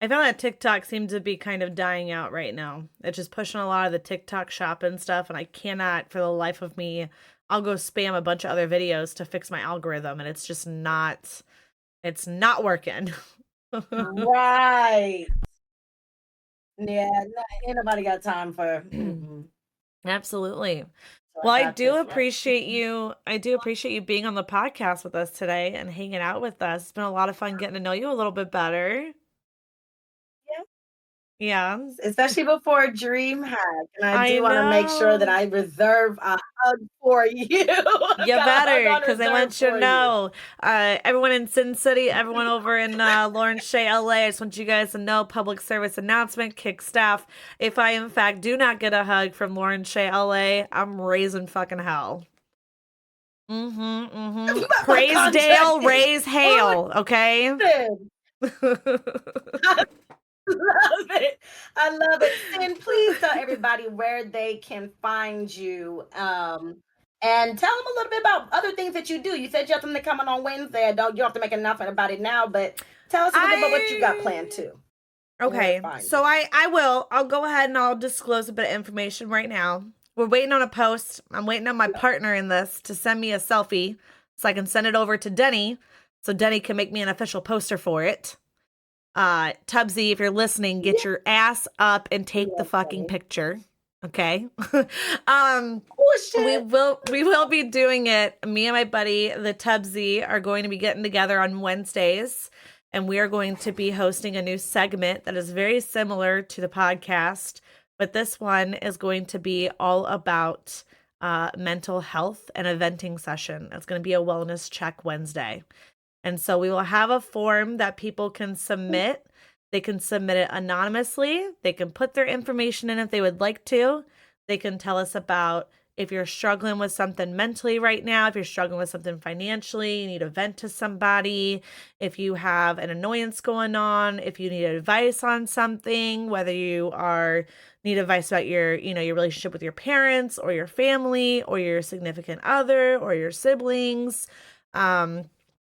I found that TikTok seems to be kind of dying out right now. It's just pushing a lot of the TikTok shop and stuff, and I cannot for the life of me. I'll go spam a bunch of other videos to fix my algorithm, and it's just not. It's not working. Right. Yeah. Ain't nobody got time for. Absolutely. So I Well, I got do this one. appreciate you. I do appreciate you being on the podcast with us today and hanging out with us. It's been a lot of fun getting to know you a little bit better. Yeah, Especially before Dream Hack. And I I do want to make sure that know. I reserve a hug for you. I've You got a hug better, on because I reserve want you to for you. know, everyone in Sin City, everyone over in LaurenShayLA, I just want you guys to know, public service announcement, kick staff. If I, in fact, do not get a hug from LaurenShayLA, I'm raising fucking hell. Mm-hmm, mm-hmm. My Praise contract Dale, is raise hail, okay? listen. I love it. I love it. Sin, please tell everybody where they can find you. And tell them a little bit about other things that you do. You said you have something coming on Wednesday. You don't have to make an announcement about it now, but tell us a little bit about what you got planned I too and where to Okay, find so you. I'll go ahead and I'll disclose a bit of information right now. We're waiting on a post. I'm waiting on my partner in this to send me a selfie so I can send it over to Denny so Denny can make me an official poster for it. Tubbsy, if you're listening, get Yeah, your ass up and take the yeah, fucking Denny. picture. Okay? um Oh we shit. will be doing it. Me and my buddy, the Tubbsy, are going to be getting together on Wednesdays, and we are going to be hosting a new segment that is very similar to the podcast, but this one is going to be all about mental health and a venting session. It's going to be a wellness check Wednesday. And so we will have a form that people can submit. They can submit it anonymously. They can put their information in if they would like to. They can tell us about if you're struggling with something mentally right now, if you're struggling with something financially, you need to vent to somebody, if you have an annoyance going on, if you need advice on something, whether you are need advice about your relationship with your parents or your family or your significant other or your siblings.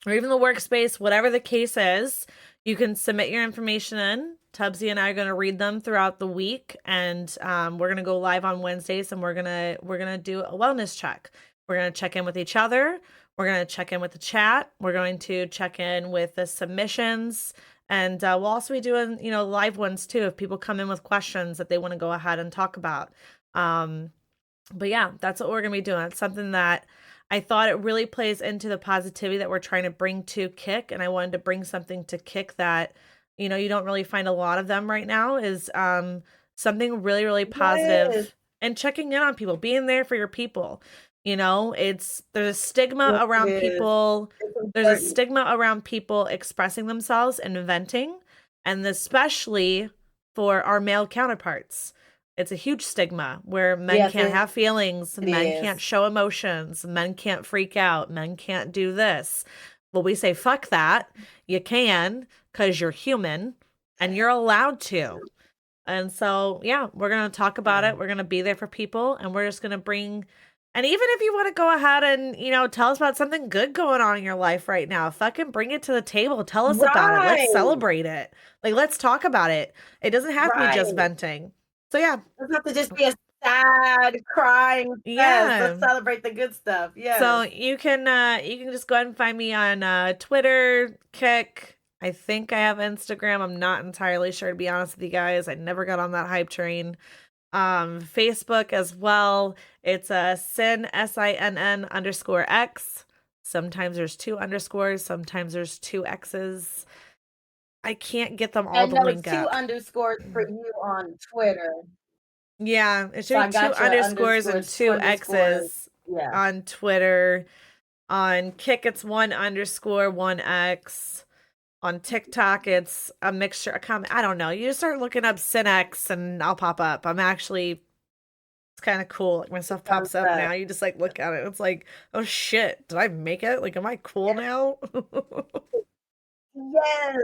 Or even the workspace, whatever the case is, you can submit your information in. Tubbsy and I are going to read them throughout the week, and we're going to go live on Wednesdays, and we're gonna do a wellness check. We're going to check in with each other. We're going to check in with the chat. We're going to check in with the submissions, and we'll also be doing live ones too if people come in with questions that they want to go ahead and talk about. But yeah, that's what we're going to be doing. It's something that I thought it really plays into the positivity that we're trying to bring to Kick, and I wanted to bring something to Kick that, you don't really find a lot of them right now, is something really, really Yes, positive and checking in on people, being there for your people. There's a stigma yes, it around is. people. It's There's a important. stigma around people expressing themselves and venting, and especially for our male counterparts. It's a huge stigma where men Yes, can't it have feelings, men can't is. show emotions, men can't freak out, men can't do this. Well, we say, fuck that. You can, because you're human and you're allowed to. And so, yeah, we're going to talk about Yeah. it. We're going to be there for people, and we're just going to bring. And even if you want to go ahead and, tell us about something good going on in your life right now, fucking bring it to the table. Tell us about it. Let's Right, celebrate it. Like, let's talk about it. It doesn't have to be just right. venting. So, yeah. It doesn't have to just be a sad, crying fest. Let's Yeah. celebrate the good stuff. So Yes. you can just go ahead and find me on Twitter, Kick. I think I have Instagram. I'm not entirely sure, to be honest with you guys. I never got on that hype train. Facebook as well. It's SINN_X. Sometimes there's two underscores, sometimes there's two X's. I can't get them all And to no, it's link two up. underscores for you on Twitter. Yeah, it should So be I two got your underscores and underscores, two two underscores. X's Yeah. on Twitter. On Kick, it's one underscore, one X. On TikTok, it's a mixture. I don't know. You just start looking up Synex and I'll pop up. It's kind of cool. Like my stuff Fun pops up stuff. now. You just like look at it. It's like, oh shit, did I make it? Like, am I cool now? Yes.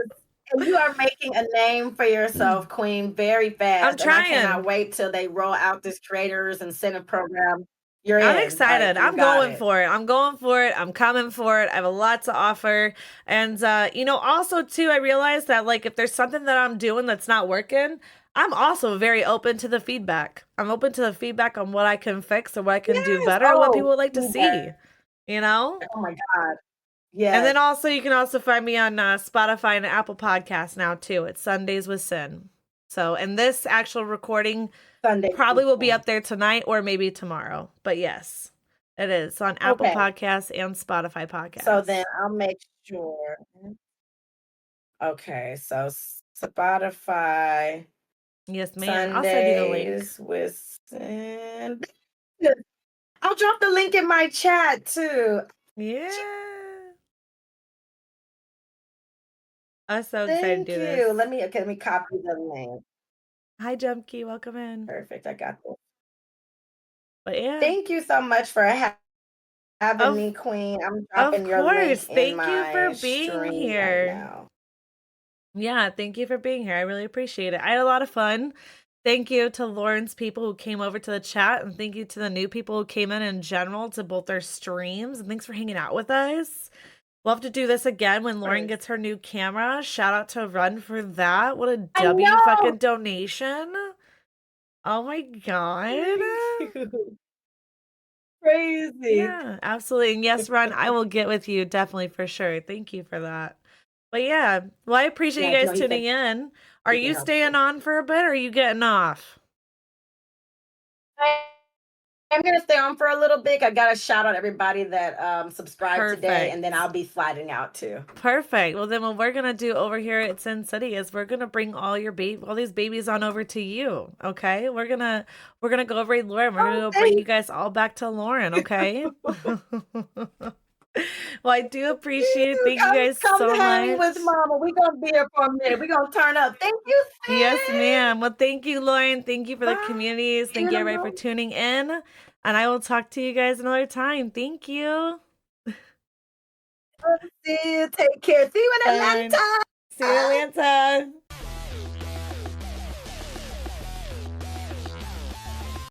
And you are making a name for yourself, Queen, very I'm fast. And I cannot trying. wait till they roll out this creators incentive program. You're I'm in. excited. Like you I'm got going it. for it. I'm going for it. I'm coming for it. I have a lot to offer. And also too, I realized that like if there's something that I'm doing that's not working, I'm also very open to the feedback. I'm open to the feedback on what I can fix or what I can do Yes. better, what Oh, people would like to see, feedback. you know? Oh my God. And Yes. then also you can also find me on Spotify and Apple Podcasts now too. It's Sundays with Sin. So, and this actual recording Sunday. probably will be up there tonight or maybe tomorrow. But yes, it is on Apple Okay. Podcasts and Spotify So then Podcasts. I'll make sure. Okay. So Spotify Yes, ma'am. I'll send you the link. Sundays with Sin. I'll drop the link in my chat too. Yeah. I'm so excited to Thank do you. this. Let me copy the link. Hi, Jumpkey. Welcome in. Perfect. I got this. But yeah, Thank you so much for having of me, Queen. I'm of dropping your course. link in Thank you for my being stream right here. now. Yeah, thank you for being here. I really appreciate it. I had a lot of fun. Thank you to Lauren's people who came over to the chat, and thank you to the new people who came in general to both our streams. And thanks for hanging out with us. We'll have to do this again when Of Lauren course. gets her new camera. Shout out to Run for that. What a I W know. fucking donation. Oh my god. Thank you. Crazy. Yeah, absolutely. And yes, Run, I will get with you definitely for sure. Thank you for that. But yeah, well, I appreciate you Yes, guys no, he tuning said in. Are he can you help staying you. on for a bit or are you getting off? I'm gonna stay on for a little bit. I gotta shout out everybody that subscribed today, and then Perfect. I'll be sliding out too. Perfect. Well, then what we're gonna do over here at Sin City is we're gonna bring all these babies on over to you. Okay, we're gonna go over to Lauren. We're gonna Oh, go bring thank you guys all back to Lauren. Okay. Well, I do appreciate it. you. Thank you guys Come so hang with much. Mama. We gonna be here for a minute. We gonna turn up. Thank you, Yes, Sid. ma'am. Well, thank you, Lauren. Thank you for the Bye. communities. Thank you, everybody, for Beautiful. tuning in. And I will talk to you guys another time. Thank you. See you. Take care. See you in Bye, Lauren. Atlanta. See you in Atlanta.